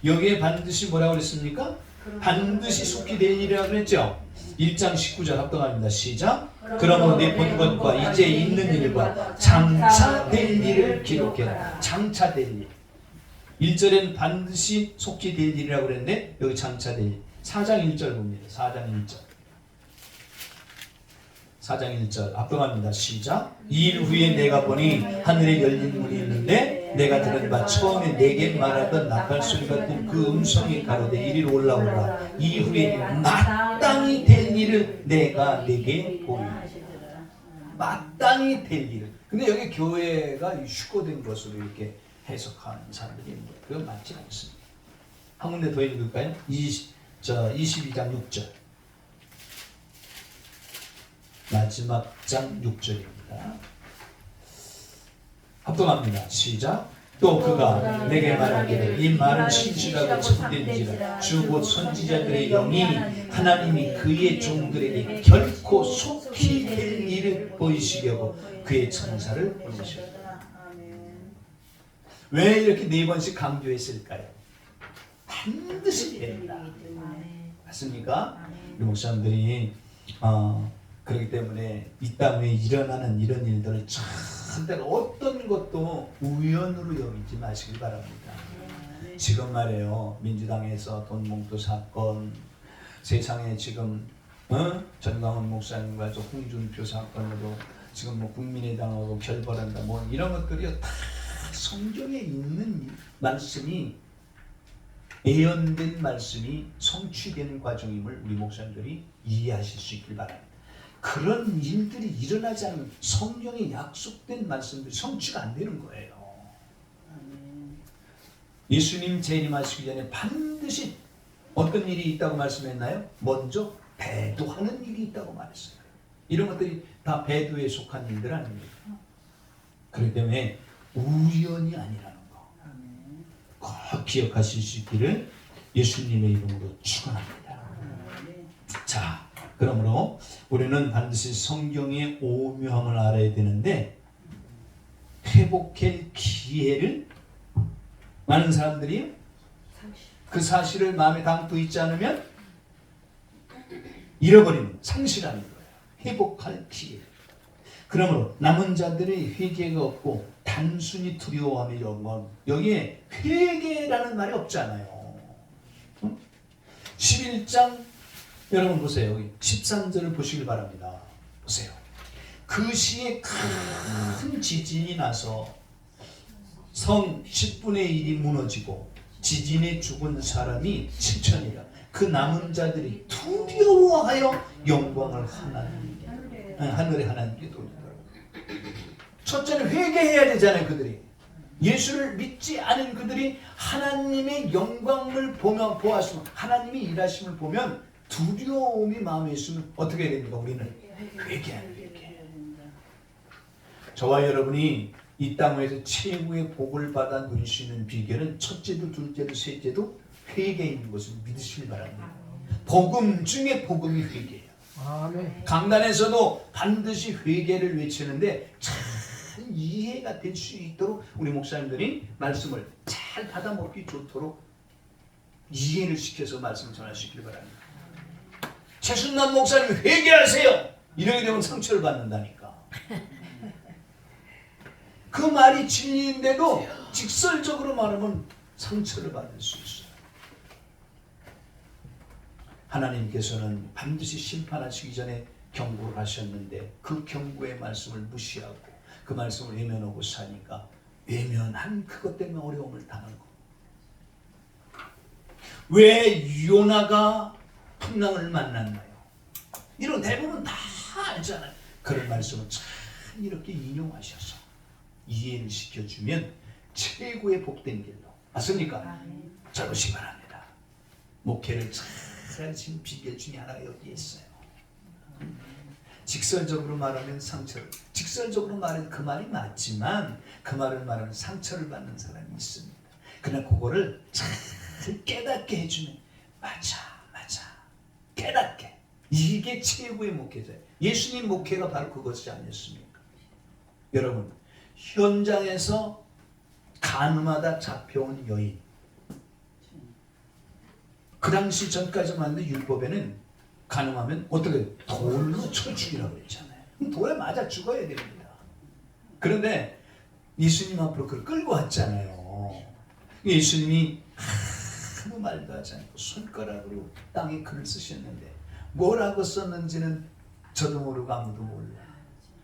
여기에 반드시 뭐라고 그랬습니까? 반드시 속히 될 일이라고 그랬죠. 1장 19절 합독합니다. 시작. 그러므로 내 본 것과 이제 있는 일과 장차 될 일을 기록해라. 장차 될 일. 1절에는 반드시 속히 될 일이라고 그랬는데 여기 장차 될 일. 4장 1절 봅니다. 4장 1절. 4장 1절 합독합니다. 시작. 이 일 후에 내가 보니 하늘에 열린 문이 있는데 내가 들은 바 처음에 내게 말하던 나팔소리 같은 그 음성이 가로되 이리로 올라오라. 이 후에 마땅히 될 일을 내가 내게 보이라. 마땅히 될 일을. 근데 여기 교회가 휴거된 것으로 이렇게 해석하는 사람들이 있는 거예요. 그건 맞지 않습니다. 한 군데 더 읽을까요? 22장 6절. 마지막 장 6절입니다. 합독합니다. 시작. 또 그가 내게 말하기를 이 말은 진실하고 참된지라 주 곧 선지자들의 영이 하나님이 그의 종들에게 결코 속히 될 일을 보이시려고 그의 천사를 보내셨다. 왜 이렇게 네 번씩 강조했을까요? 반드시 된다. 맞습니까? 우리 목사님들이 그렇기 때문에 이 땅 위에 일어나는 이런 일들을 절대로 어떤 것도 우연으로 여기지 마시기 바랍니다. 지금 말이에요. 민주당에서 돈봉투 사건, 세상에 지금 전광훈 목사님과 홍준표 사건으로 지금 뭐 국민의당하고 결벌한다 뭐 이런 것들이 다 성경에 있는 말씀이 예언된 말씀이 성취되는 과정임을 우리 목사님들이 이해하실 수 있길 바랍니다. 그런 일들이 일어나지 않으면 성경에 약속된 말씀들이 성취가 안 되는 거예요. 예수님 재림하시기 전에 반드시 어떤 일이 있다고 말씀했나요? 먼저 배도하는 일이 있다고 말했어요. 이런 것들이 다 배도에 속한 일들 아닙니까? 그렇기 때문에 우연이 아니라는 거 꼭 기억하실 수 있기를 예수님의 이름으로 축원합니다. 자, 그러므로 우리는 반드시 성경의 오묘함을 알아야 되는데 회복할 기회를 많은 사람들이 그 사실을 마음에 담고 있지 않으면 잃어버리는 상실하는 거예요. 회복할 기회. 그러므로 남은 자들의 회개가 없고 단순히 두려워하며 영원. 여기에 회개라는 말이 없잖아요. 11장 여러분 보세요. 여기 13절을 보시길 바랍니다. 보세요. 그 시에 큰 지진이 나서 성 10분의 1이 무너지고 지진에 죽은 사람이 7천이라. 그 남은 자들이 두려워하여 영광을 하늘의 하나님께 돌리더라고요. 첫째는 회개해야 되잖아요. 그들이 예수를 믿지 않은 그들이 하나님의 영광을 보았으면 하나님이 일하심을 보면 두려움이 마음에 있으면 어떻게 해야 됩니까? 우리는 회개하는 회개. 저와 여러분이 이 땅에서 최고의 복을 받아 누릴 수 있는 비결은 첫째도 둘째도 셋째도 회개에 있는 것을 믿으시길 바랍니다. 복음 중에 복음이 회개예요. 아멘. 강단에서도 반드시 회개를 외치는데 잘 이해가 될 수 있도록 우리 목사님들이 말씀을 잘 받아먹기 좋도록 이해를 시켜서 말씀을 전하시길 바랍니다. 최순남 목사님 회개하세요. 이렇게 되면 상처를 받는다니까. 그 말이 진리인데도 직설적으로 말하면 상처를 받을 수 있어요. 하나님께서는 반드시 심판하시기 전에 경고를 하셨는데 그 경고의 말씀을 무시하고 그 말씀을 외면하고 사니까 외면한 그것 때문에 어려움을 당한 거. 왜 요나가 풍랑을 만났나요? 이런 대부분 다 알잖아요. 그런 말씀을 참 이렇게 인용하셔서 이해를 시켜주면 최고의 복된 길로 맞습니까? 잡으시기 바랍니다. 목회를 잘 하신 비결 중에 하나가 여기에 있어요. 직설적으로 말하면 상처를, 직설적으로 말하면 그 말이 맞지만 그 말을 말하면 상처를 받는 사람이 있습니다. 그러나 그거를 잘 깨닫게 해주면 맞아 깨닫게, 이게 최고의 목회자예요. 예수님 목회가 바로 그것이 아니었습니까? 여러분, 현장에서 간음하다 잡혀온 여인, 그 당시 전까지만 해도 율법에는 간음하면 어떻게 돌로 쳐 죽이라고 했잖아요. 돌에 맞아 죽어야 됩니다. 그런데 예수님 앞으로 그걸 끌고 왔잖아요. 예수님이 아무 말도 하지 않고 손가락으로 땅에 글을 쓰셨는데 뭐라고 썼는지는 저도 모르고 아무도 몰라.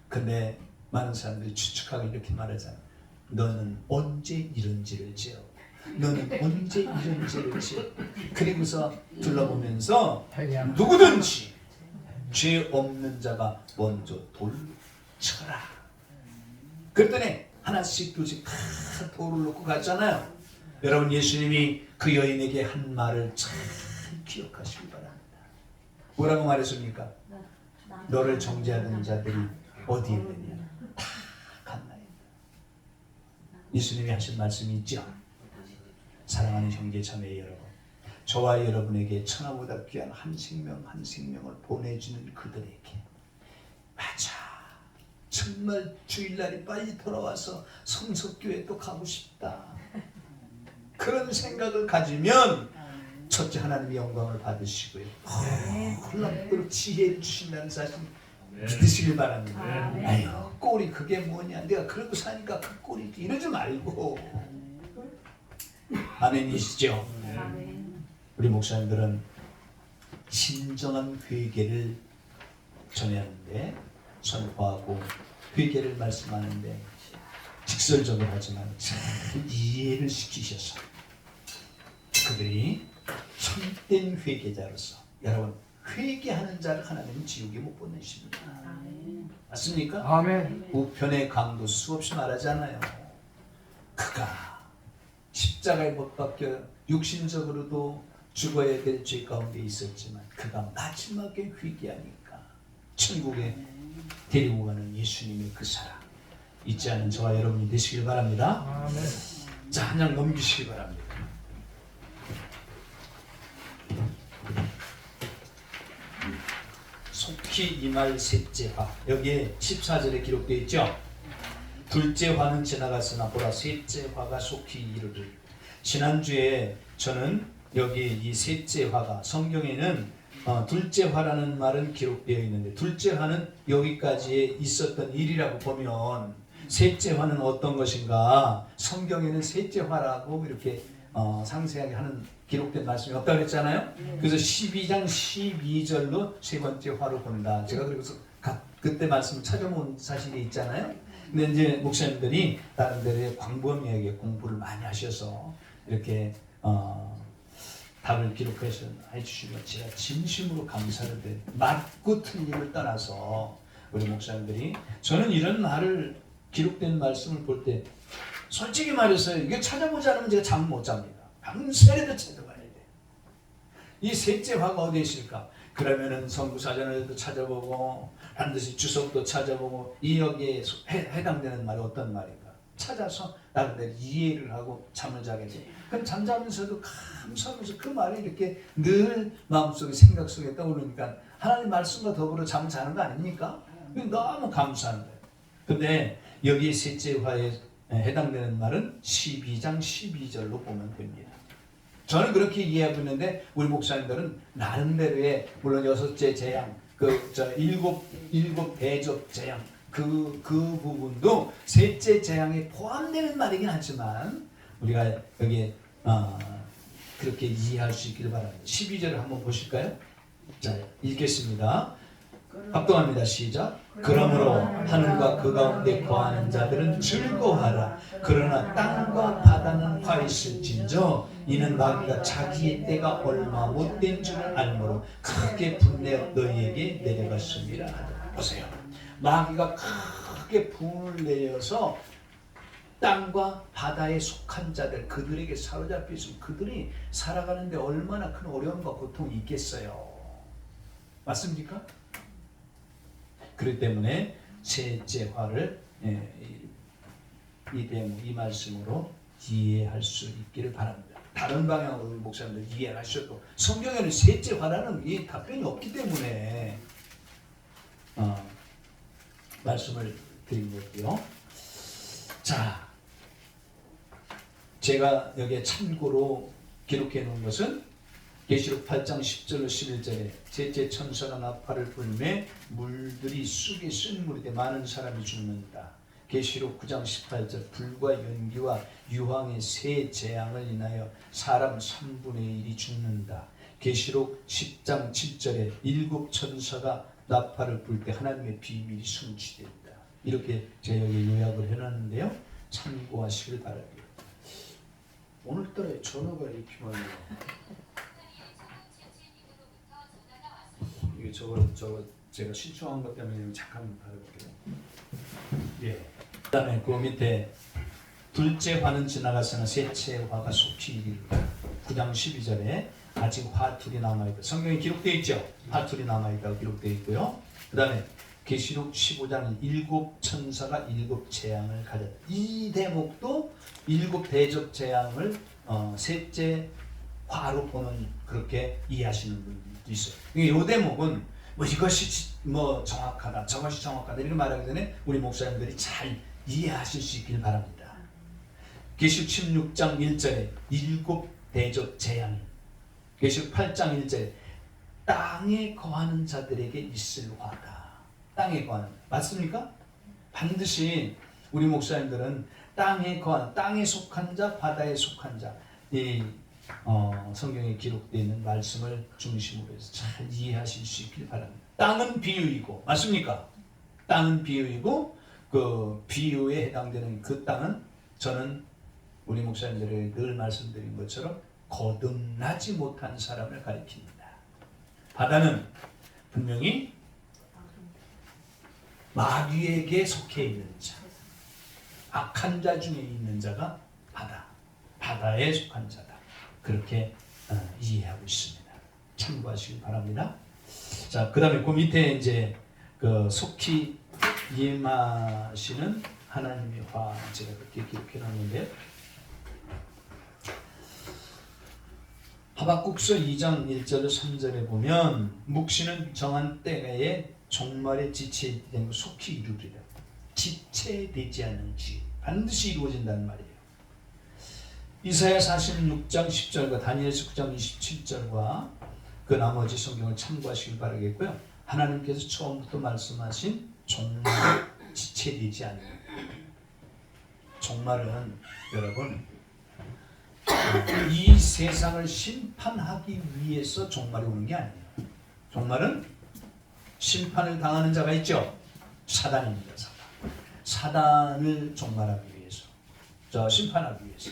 근데 많은 사람들이 추측하고 이렇게 말하잖아요. 너는 언제 이런 죄를 지어? 너는 언제 이런 죄를 지어? 그리고서 둘러보면서 누구든지 죄 없는 자가 먼저 돌로 쳐라. 그랬더니 하나씩 둘씩 다 돌을 놓고 갔잖아요. 여러분, 예수님이 그 여인에게 한 말을 잘 기억하시기 바랍니다. 뭐라고 말했습니까? 너를 정죄하는 자들이 어디에 있느냐? 다 갔나이다. 예수님이 하신 말씀이 있죠. 사랑하는 형제 자매 여러분, 저와 여러분에게 천하보다 귀한 한 생명 한 생명을 보내주는 그들에게 맞아, 정말 주일날이 빨리 돌아와서 성석교회 또 가고 싶다, 그런 생각을 가지면 첫째 하나님의 영광을 받으시고요, 홀라도록 지혜를 주신다는 사실 믿으시길 바랍니다. 아유, 꼴이 그게 뭐냐, 내가 그러고 사니까 그 꼴이지, 이러지 말고. 아멘이시죠? 우리 목사님들은 진정한 회개를 전하는데, 선포하고 회개를 말씀하는데 직설적으로 하지만 잘 이해를 시키셔서 그들이 참된 회개자로서, 여러분, 회개하는 자를 하나님은 지옥에 못 보내십니다. 맞습니까? 아멘. 우편의 강도 수없이 말하잖아요. 그가 십자가에 못 박혀 육신적으로도 죽어야 될 죄 가운데 있었지만 그가 마지막에 회개하니까 천국에 데리고 가는 예수님의 그 사랑 잊지 않은 저와 여러분이 되시길 바랍니다. 아멘. 자, 한 장 넘기시기 바랍니다. 속히 이말 셋째 화, 여기에 14절에 기록되어 있죠. 둘째 화는 지나갔으나 보라 셋째 화가 속히 이르리라. 지난주에 저는 여기 이 셋째 화가 성경에는 둘째 화라는 말은 기록되어 있는데, 둘째 화는 여기까지에 있었던 일이라고 보면 셋째 화는 어떤 것인가, 성경에는 셋째 화라고 이렇게 상세하게 하는 기록된 말씀이 없다고 했잖아요. 그래서 12장 12절로 세 번째 화로 본다. 제가 그래서 그때 말씀을 찾아본 사실이 있잖아요. 근데 이제 목사님들이 다른 데에 광범위하게 공부를 많이 하셔서 이렇게 답을 기록해서 해주시면 제가 진심으로 감사를 드려요. 맞고 틀림을 떠나서 우리 목사님들이, 저는 이런 말을 기록된 말씀을 볼 때 솔직히 말해서 이게 찾아보지 않으면 제가 잠 못 잡니다. 밤새라도 찾아봐야 돼. 이 셋째 화가 어디에 있을까? 그러면은 성구사전을 찾아보고 반드시 주석도 찾아보고 이 여기에 해당되는 말이 어떤 말인가 찾아서 나름대로 이해를 하고 잠을 자게 돼. 그럼 잠자면서도 감사하면서 그 말이 이렇게 늘 마음속에 생각 속에 떠오르니까 하나님 말씀과 더불어 잠 자는 거 아닙니까? 너무 감사한 거예요. 근데 여기 셋째 화에 해당되는 말은 12장 12절로 보면 됩니다. 저는 그렇게 이해하고 있는데 우리 목사님들은 나름대로의, 물론 여섯째 재앙, 일곱 대접 재앙, 그 부분도 셋째 재앙에 포함되는 말이긴 하지만 우리가 여기에 그렇게 이해할 수 있기를 바랍니다. 12절을 한번 보실까요? 자, 읽겠습니다. 합동합니다. 시작. 그러므로 하늘과 그 가운데 거하는 자들은 즐거워하라. 그러나 땅과 바다는 화에 있을진저 이는 마귀가 자기의 때가 얼마 못된 줄을 알므로 크게 분내어 너희에게 내려갔습니다. 보세요. 마귀가 크게 분을 내어서 땅과 바다에 속한 자들 그들에게 사로잡혀 있으면 그들이 살아가는데 얼마나 큰 어려움과 고통이 있겠어요. 맞습니까? 그렇기 때문에 셋째 화를 이 말씀으로 이해할 수 있기를 바랍니다. 다른 방향으로 목사님들 이해하셔도 성경에는 셋째 화라는 이 답변이 없기 때문에 말씀을 드린 거고요. 자, 제가 여기에 참고로 기록해 놓은 것은 계시록 8장 10절로 11절에 셋째 천사가 나팔을 불매 물들이 쑥에 쓴 물이 돼 많은 사람이 죽는다. 계시록 9장 18절 불과 연기와 유황의 세 재앙을 인하여 사람 3분의 1이 죽는다. 계시록 10장 7절에 일곱 천사가 나팔을 불 때 하나님의 비밀이 성취된다. 이렇게 제가 여기 요약을 해놨는데요. 참고하시길 바랍니다. 오늘따라 전화가 이렇게 많아요. 이게 저거 제가 신청한 것 때문에 잠깐 받아볼게요. 예. 그다음에 그 밑에 둘째 화는 지나갔으나 셋째 화가 속히 이르리라. 9장 12절에 아직 화 둘이 남아있다. 성경에 기록되어 있죠. 화 둘이 남아있다고 기록되어 있고요. 그 다음에 계시록 15장 일곱 천사가 일곱 재앙을 가졌다. 이 대목도 일곱 대적 재앙을 셋째 화로 보는 그렇게 이해하시는 분들도 있어요. 이 대목은 뭐 이것이 뭐 정확하다, 저것이 정확하다 이렇게 말하기 전에 우리 목사님들이 잘 이해하실 수 있길 바랍니다. 계시록 16장 1절에 일곱 대적 재앙, 계시록 8장 1절에 땅에 거하는 자들에게 있을 화다. 땅에 거하는, 맞습니까? 반드시 우리 목사님들은 땅에 거한, 땅에 속한 자, 바다에 속한 자, 이 성경에 기록되어 있는 말씀을 중심으로 해서 잘 이해하실 수 있길 바랍니다. 땅은 비유이고, 맞습니까? 땅은 비유이고 그 비유에 해당되는 그 땅은 저는 우리 목사님들에게 늘 말씀드린 것처럼 거듭나지 못한 사람을 가리킵니다. 바다는 분명히 마귀에게 속해 있는 자, 악한 자 중에 있는 자가 바다에 속한 자다. 그렇게 이해하고 있습니다. 참고하시기 바랍니다. 자, 그 다음에 그 밑에 이제 그 속히 임하시는 하나님의 화 제가 그렇게 기록해 놨는데요. 하박국서 2장 1절로 3절에 보면 묵시는 정한 때에 종말의 지체된 것 속히 이루리라. 지체되지 않는 지 반드시 이루어진다는 말이에요. 이사야 46장 10절과 다니엘서 9장 27절과 그 나머지 성경을 참고하시길 바라겠고요. 하나님께서 처음부터 말씀하신 종말 지체되지 않는 종말은 여러분 이 세상을 심판하기 위해서 종말이 오는 게 아니에요. 종말은 심판을 당하는 자가 있죠. 사단입니다. 사단을 종말하기 위해서, 심판하기 위해서.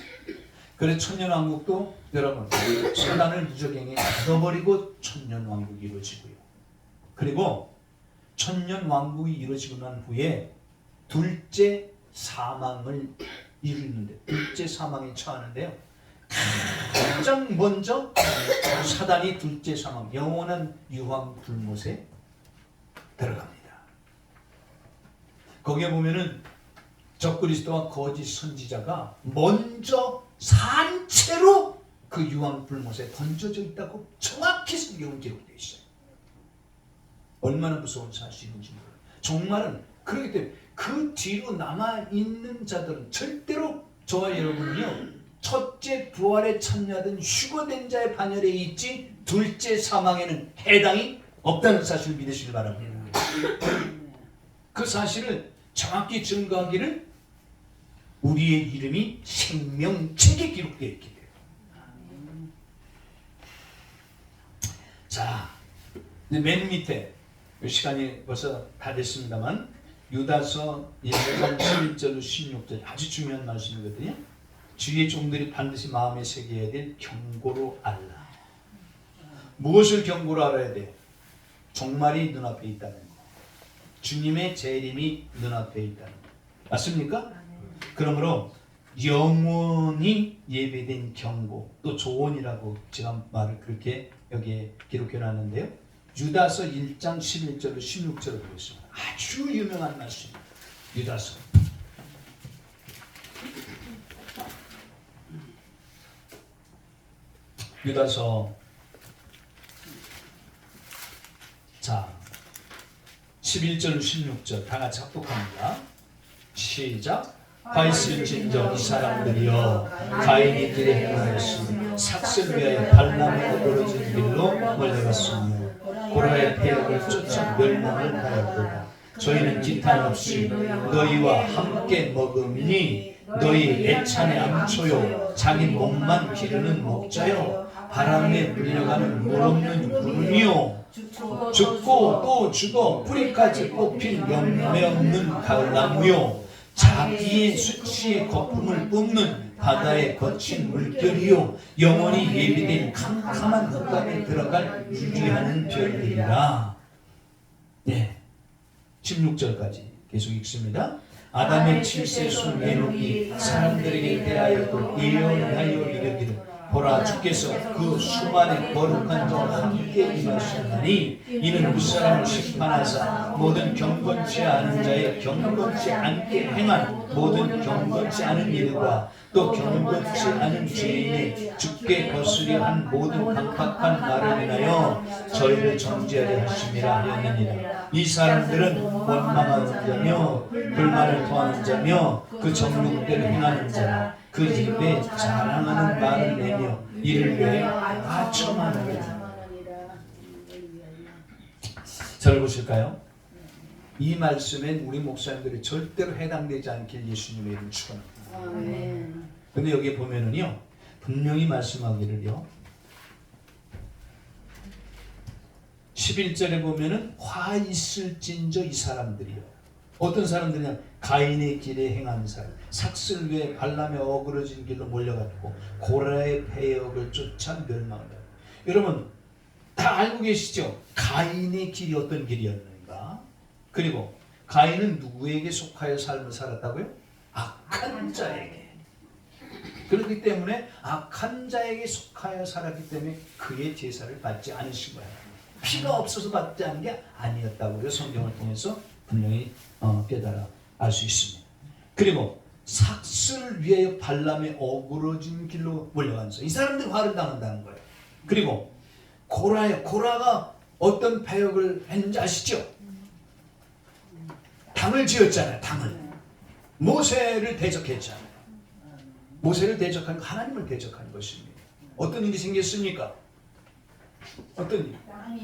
그래서 천년왕국도 여러분 사단을 무적행에 가둬버리고 천년왕국이 이루어지고요. 그리고 천년왕국이 이루어지고 난 후에 둘째 사망을 이루는데, 둘째 사망에 처하는데요. 가장 먼저 사단이 둘째 사망, 영원한 유황 불못에 들어갑니다. 거기에 보면은 적그리스도와 거짓 선지자가 먼저 산채로 그 유황 불못에 던져져 있다고 정확히 성경은 기록되어 있어요. 얼마나 무서운 사실인지 몰라요. 종말은 그렇기 때문에 그 뒤로 남아있는 자들은 절대로 저와 여러분이요, 첫째 부활에 참여하던 휴거된 자의 반열에 있지 둘째 사망에는 해당이 없다는 사실을 믿으시길 바랍니다. 그 사실을 정확히 증거하기를 우리의 이름이 생명책에 기록되어 있기 때문에. 자, 맨 밑에 시간이 벌써 다 됐습니다만 유다서 1장 11절로 16절 아주 중요한 말씀이거든요. 주의 종들이 반드시 마음에 새겨야 될 경고로 알라. 무엇을 경고로 알아야 돼? 종말이 눈앞에 있다는 거. 주님의 재림이 눈앞에 있다는 거. 맞습니까? 그러므로 영원히 예배된 경고, 또 조언이라고 제가 말을 그렇게 여기에 기록해 놨는데요. 유다서 1장 11절로 16절을 보겠습니다. 아주 유명한 말씀입니다. 유다서. 유다서 자 11절 16절 다 같이 합독합니다. 시작. 화이슬진저 이 사람들이여 가인의 길에 행하였으며 삭슬 위하여 발람에 떨어진 길로 몰려갔으며 고라의 폐역을 쫓아 멸망을 하였도다. 저희는 기탄 없이 너희와 함께 먹으니 너희 애찬의 암초요 자기 목만 기르는 목자요 바람에 물려가는 물 없는 구름이요 죽고 또 죽어 뿌리까지 뽑힌 열매 없는 가을나무요 자기의 수치의 거품을 뿜는 바다의 거친 물결이요 영원히 예비된 캄캄한 흑암에 들어갈 유리하는 별들이라. 네, 16절까지 계속 읽습니다. 아담의 7세 손 에녹이 사람들에게 대하여도 예언하여 이르기를 보라 주께서 그 수많은 거룩한 자와 함께 임하셨나니 이는 무사람을 심판하사 모든 경건치 않은 자의 경건치 않게 행한 모든 경건치 않은 일과 또 경건치 않은 죄인의 주께 거스려 한 모든 강팍한 말을 인하여 저희를 정죄하려 하심이라 하였느니라. 이 사람들은 원망하는 자며 불만을 토하는 자며 그 정욕대로 행하는 자라. 그 입에 자랑하는 말을 내며 이를 위하여 아첨하느니라. 잘 보실까요? 이 말씀엔 우리 목사님들이 절대로 해당되지 않길 예수님의 이름 축원합니다. 근데 여기 보면은요 분명히 말씀하기를요 11절에 보면은 화 있을진저 이 사람들이요. 어떤 사람들이냐? 가인의 길에 행한 사람, 삭슬 위에 발람에 어그러진 길로 몰려갔고 고라의 폐역을 쫓아 멸망한다. 여러분 다 알고 계시죠? 가인의 길이 어떤 길이었는가? 그리고 가인은 누구에게 속하여 삶을 살았다고요? 악한 자에게. 그렇기 때문에 악한 자에게 속하여 살았기 때문에 그의 제사를 받지 않으신 거예요. 피가 없어서 받지 않은 게 아니었다고요. 성경을 통해서 분명히 깨달아 알 수 있습니다. 그리고 삭슬 위에 발람에 어그러진 길로 몰려간 자. 이 사람들이 화를 당한다는 거예요. 그리고 고라가 어떤 패역을 했는지 아시죠? 당을 지었잖아요. 당을. 모세를 대적했잖아요. 모세를 대적한 하나님을 대적한 것입니다. 어떤 일이 생겼습니까? 어떤 일?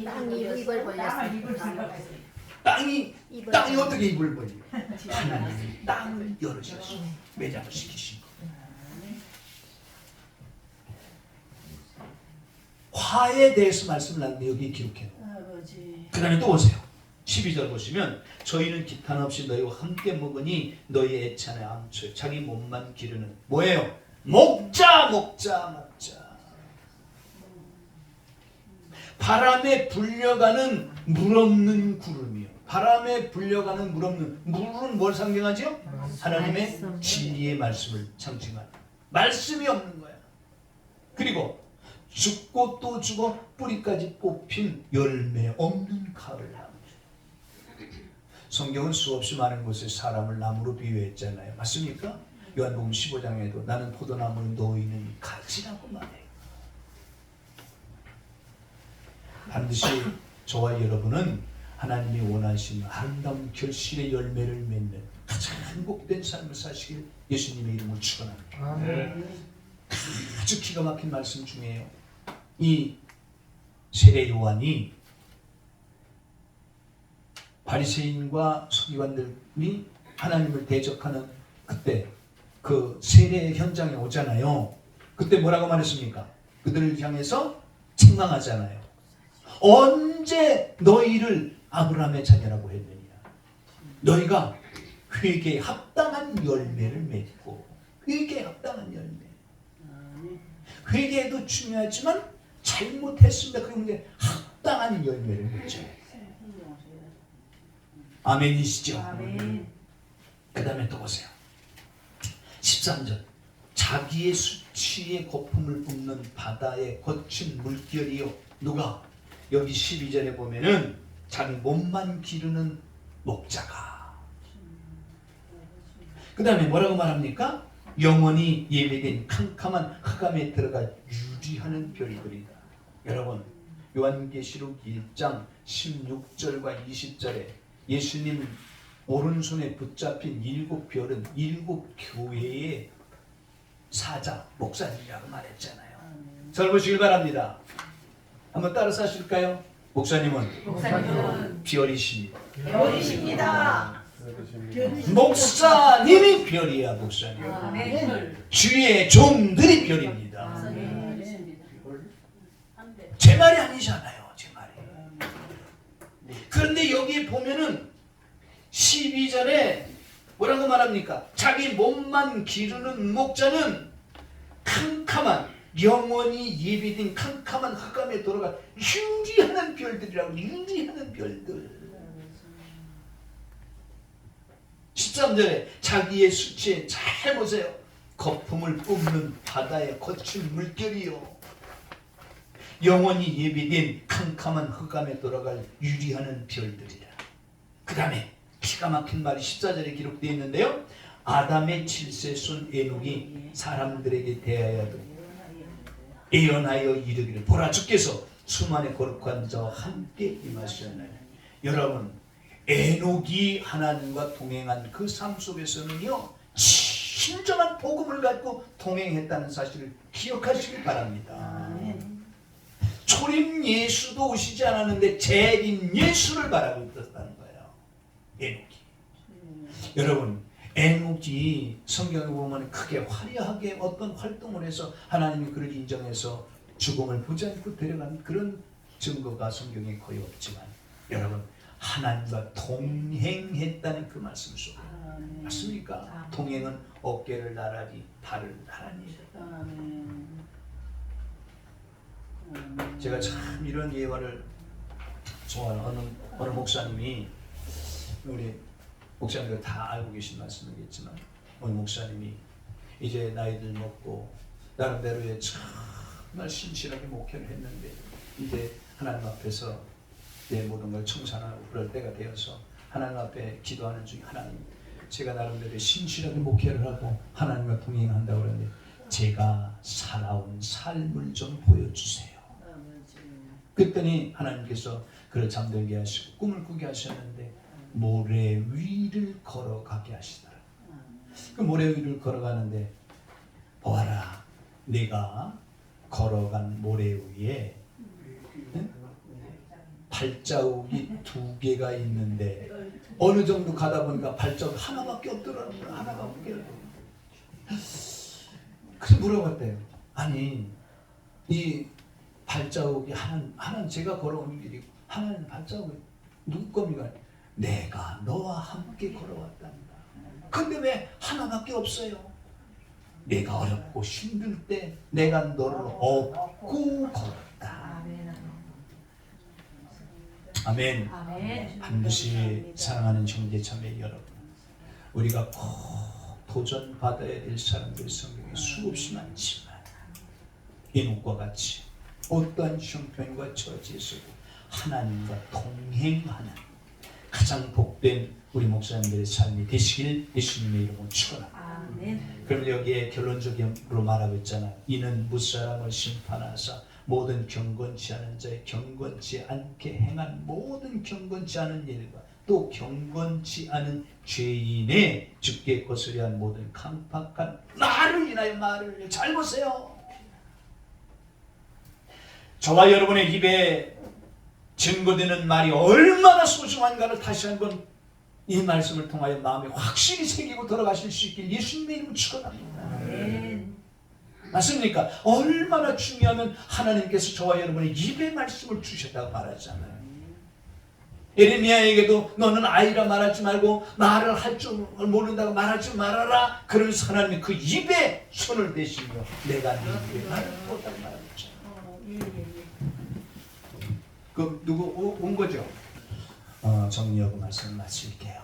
땅이 입을 벌렸습니다. 땅이 어떻게 입을 벌려? 하나님이 땅을 열으셔서 매장을 시키신 거예요. 화에 대해서 말씀을 나는데 여기 기록해 놓은. 그 다음에 또 보세요. 12절 보시면 저희는 기탄 없이 너희와 함께 먹으니 너희 애찬의 암초 자기 몸만 기르는 뭐예요? 목자. 바람에 불려가는 물 없는 구름이요. 바람에 불려가는 물 없는 물은 뭘 상징하죠? 하나님의 진리의 말씀을 상징하는 말씀이 없는 거야. 그리고 죽고 또 죽어 뿌리까지 뽑힌 열매 없는 가을나무. 성경은 수없이 많은 곳에 사람을 나무로 비유했잖아요. 맞습니까? 요한복음 15장에도 나는 포도나무인 너희는 가지라고 말해요. 반드시 저와 여러분은 하나님이 원하시는 아름다운 결실의 열매를 맺는 가장 행복된 삶을 사시길 예수님의 이름으로 축원합니다. 아주 기가 막힌 말씀 중에요. 이 세례 요한이 바리새인과 서기관들이 하나님을 대적하는 그때 그 세례 현장에 오잖아요. 그때 뭐라고 말했습니까? 그들을 향해서 책망하잖아요. 언제 너희를 아브라함의 자녀라고 했느냐? 너희가 회개에 합당한 열매를 맺고 회개에 합당한 열매. 회개도 중요하지만 잘못했습니다. 그런데 합당한 열매를 맺죠. 아멘이시죠? 아멘. 그 다음에 또 보세요. 13절. 자기의 수치의 거품을 뿜는 바다의 거친 물결이요. 누가? 여기 12절에 보면은 자기 몸만 기르는 목자가. 그 다음에 뭐라고 말합니까? 영원히 예배된 캄캄한 흑암에 들어가 유리하는 별들이다. 여러분, 요한계시록 1장 16절과 20절에 예수님 오른손에 붙잡힌 7별은 7교회의 사자, 목사님이라고 말했잖아요. 잘 보시길 바랍니다. 한번 따라서 하실까요? 목사님은 별이십니다. 별이십니다. 목사님이 별이야. 목사님. 아멘. 주의 종들이 별입니다. 제 말이 아니잖아요. 제 말이. 그런데 여기 보면은 12절에 뭐라고 말합니까? 자기 몸만 기르는 목자는 캄캄한, 영원히 예비된 캄캄한 흑암에 돌아가 유리하는 별들이라고. 유리하는 별들. 13절에 자기의 수치에 잘 보세요. 거품을 뿜는 바다의 거친 물결이요. 영원히 예비된 캄캄한 흑암에 돌아갈 유리하는 별들이라. 그 다음에 기가 막힌 말이 14절에 기록되어 있는데요. 아담의 7세 손 에녹이 사람들에게 대하여도 예언하여 이르기를 보라, 주께서 수만에 거룩한 자와 함께 임하셨나니. 여러분, 에녹이 하나님과 동행한 그 삶 속에서는요, 진정한 복음을 갖고 동행했다는 사실을 기억하시기 바랍니다. 초림 예수도 오시지 않았는데 재림 예수를 바라고 있었다는 거예요. 에녹이. 여러분, 에녹이 성경에 보면 크게 화려하게 어떤 활동을 해서 하나님이 그를 인정해서 죽음을 보지 않고 데려간 그런 증거가 성경에 거의 없지만, 여러분, 하나님과 동행했다는 그 말씀 속에 맞습니까? 동행은 어깨를 나란히 발을 나란히. 제가 참 이런 예화를 좋아하는 어느 목사님이, 우리 목사님들 다 알고 계신 말씀이겠지만, 어느 목사님이 이제 나이들 먹고 나름대로의 정말 신실하게 목회를 했는데 이제 하나님 앞에서 내 모든 걸 청산하고 그럴 때가 되어서 하나님 앞에 기도하는 중에, 하나님, 제가 나름대로 신실하게 목회를 하고 하나님과 동행한다고 그러는데 제가 살아온 삶을 좀 보여주세요. 그랬더니 하나님께서 그를 잠들게 하시고 꿈을 꾸게 하셨는데 모래 위를 걸어가게 하시더라. 그 모래 위를 걸어가는데 보아라, 내가 걸어간 모래 위에 발자국이 2개가 있는데 어느 정도 가다 보니까 발자국 하나밖에 없더라고요. 하나밖에. 그래서 물어봤대요. 아니, 이 발자국이 하나는 제가 걸어온 길이고 하나는 발자국이 누구 겁니까? 내가 너와 함께 걸어왔답니다. 근데 왜 하나밖에 없어요? 내가 어렵고 힘들 때 내가 너를 업고 걸었다. 아멘. 아멘. 반드시 사랑하는 형제자매 여러분, 우리가 꼭 도전받아야 될 사람들이 성경에 수없이 많지만 에녹과 같이 어떠한 형편과 처지에서도 하나님과 동행하는 가장 복된 우리 목사님들의 삶이 되시길 예수님의 이름으로 축원합니다. 아멘. 그럼 여기에 결론적으로 말하고 있잖아요. 이는 무사람을 심판하사 모든 경건치 않은 자의 경건치 않게 행한 모든 경건치 않은 일과 또 경건치 않은 죄인의 죽게 거스려 한 모든 강팍한 말을 인하여 말을. 잘 보세요. 저와 여러분의 입에 증거되는 말이 얼마나 소중한가를 다시 한번 이 말씀을 통하여 마음에 확실히 새기고 돌아가실 수 있길 예수님의 이름으로 축원합니다. 아멘. 맞습니까? 얼마나 중요하면 하나님께서 저와 여러분의 입에 말씀을 주셨다고 말하잖아요. 에레미야에게도 너는 아이라 말하지 말고 말을 할 줄 모른다고 말하지 말아라. 그러면서 하나님이 그 입에 손을 대시며 내가 네 입에 말을 못하고 말하죠. 그 누구 온 거죠? 정리하고 말씀을 마칠게요.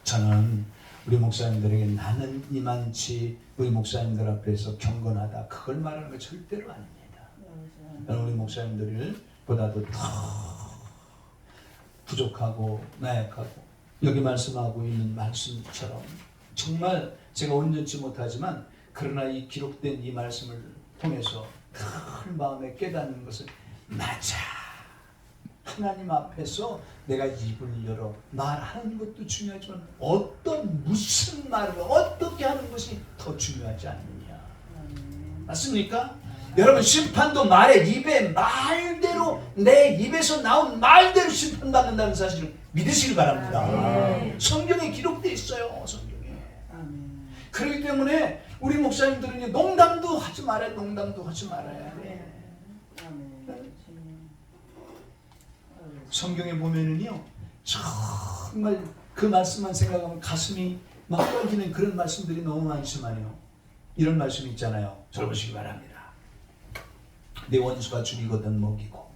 저는 우리 목사님들에게 나는 이만치 우리 목사님들 앞에서 경건하다 그걸 말하는 거 절대로 아닙니다. 저는 우리 목사님들을 보다도 더 부족하고 나약하고 여기 말씀하고 있는 말씀처럼 정말 제가 온전치 못하지만 그러나 이 기록된 이 말씀을 통해서 큰 마음에 깨닫는 것은 맞아. 하나님 앞에서 내가 입을 열어 말하는 것도 중요하지만 무슨 말을 어떻게 하는 것이 더 중요하지 않느냐. 맞습니까? 여러분 심판도 말에 입에 말대로 내 입에서 나온 말대로 심판받는다는 사실을 믿으시길 바랍니다. 성경에 기록되어 있어요. 성경에. 그렇기 때문에 우리 목사님들은 농담도 하지 말아야 돼. 성경에 보면은요 정말 그 말씀만 생각하면 가슴이 막 떨리는 그런 말씀들이 너무 많지만요 이런 말씀이 있잖아요. 들어보시기 바랍니다. 내 원수가 죽이거든 먹이고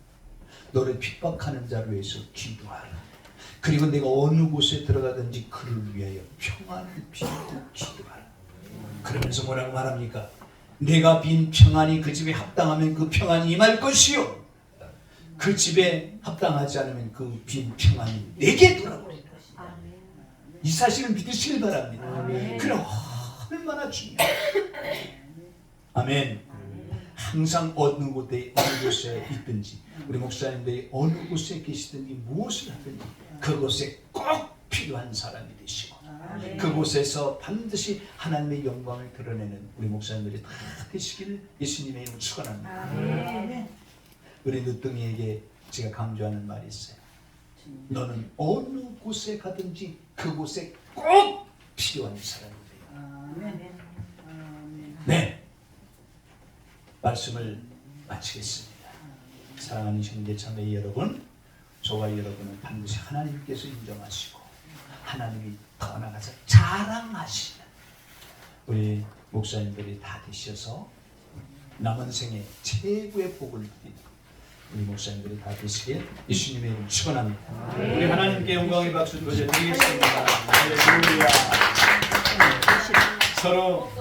너를 핍박하는 자를 위해서 기도하라. 그리고 내가 어느 곳에 들어가든지 그를 위하여 평안을 빌고 기도하라. 그러면서 뭐라고 말합니까? 내가 빈 평안이 그 집에 합당하면 그 평안이 임할 것이요 그 집에 합당하지 않으면 그 빈 평안이 내게 돌아오리라. 이 사실을 믿으시길 바랍니다. 그럼 얼마나 중요해요. 아멘. 항상 어느 곳에 있든지 우리 목사님들이 어느 곳에 계시든지 무엇을 하든지 그곳에 꼭 필요한 사람이 되시고 그곳에서 반드시 하나님의 영광을 드러내는 우리 목사님들이 다 되시기를 예수님의 이름으로 축원합니다. 우리 늦둥이에게 제가 강조하는 말이 있어요. 너는 어느 곳에 가든지 그곳에 꼭 필요한 사람이 돼요. 네. 말씀을 마치겠습니다. 사랑하는 형제 자매 여러분, 저와 여러분은 반드시 하나님께서 인정하시고 하나님이 더 나아가서 자랑하시는 우리 목사님들이 다 되셔서 남은 생에 최고의 복을 누리는 우리 목사님들이 다 되시길 예수님의 이름 축원합니다. 우리 하나님께 영광의 박수 드리겠습니다. 할렐루야. 서로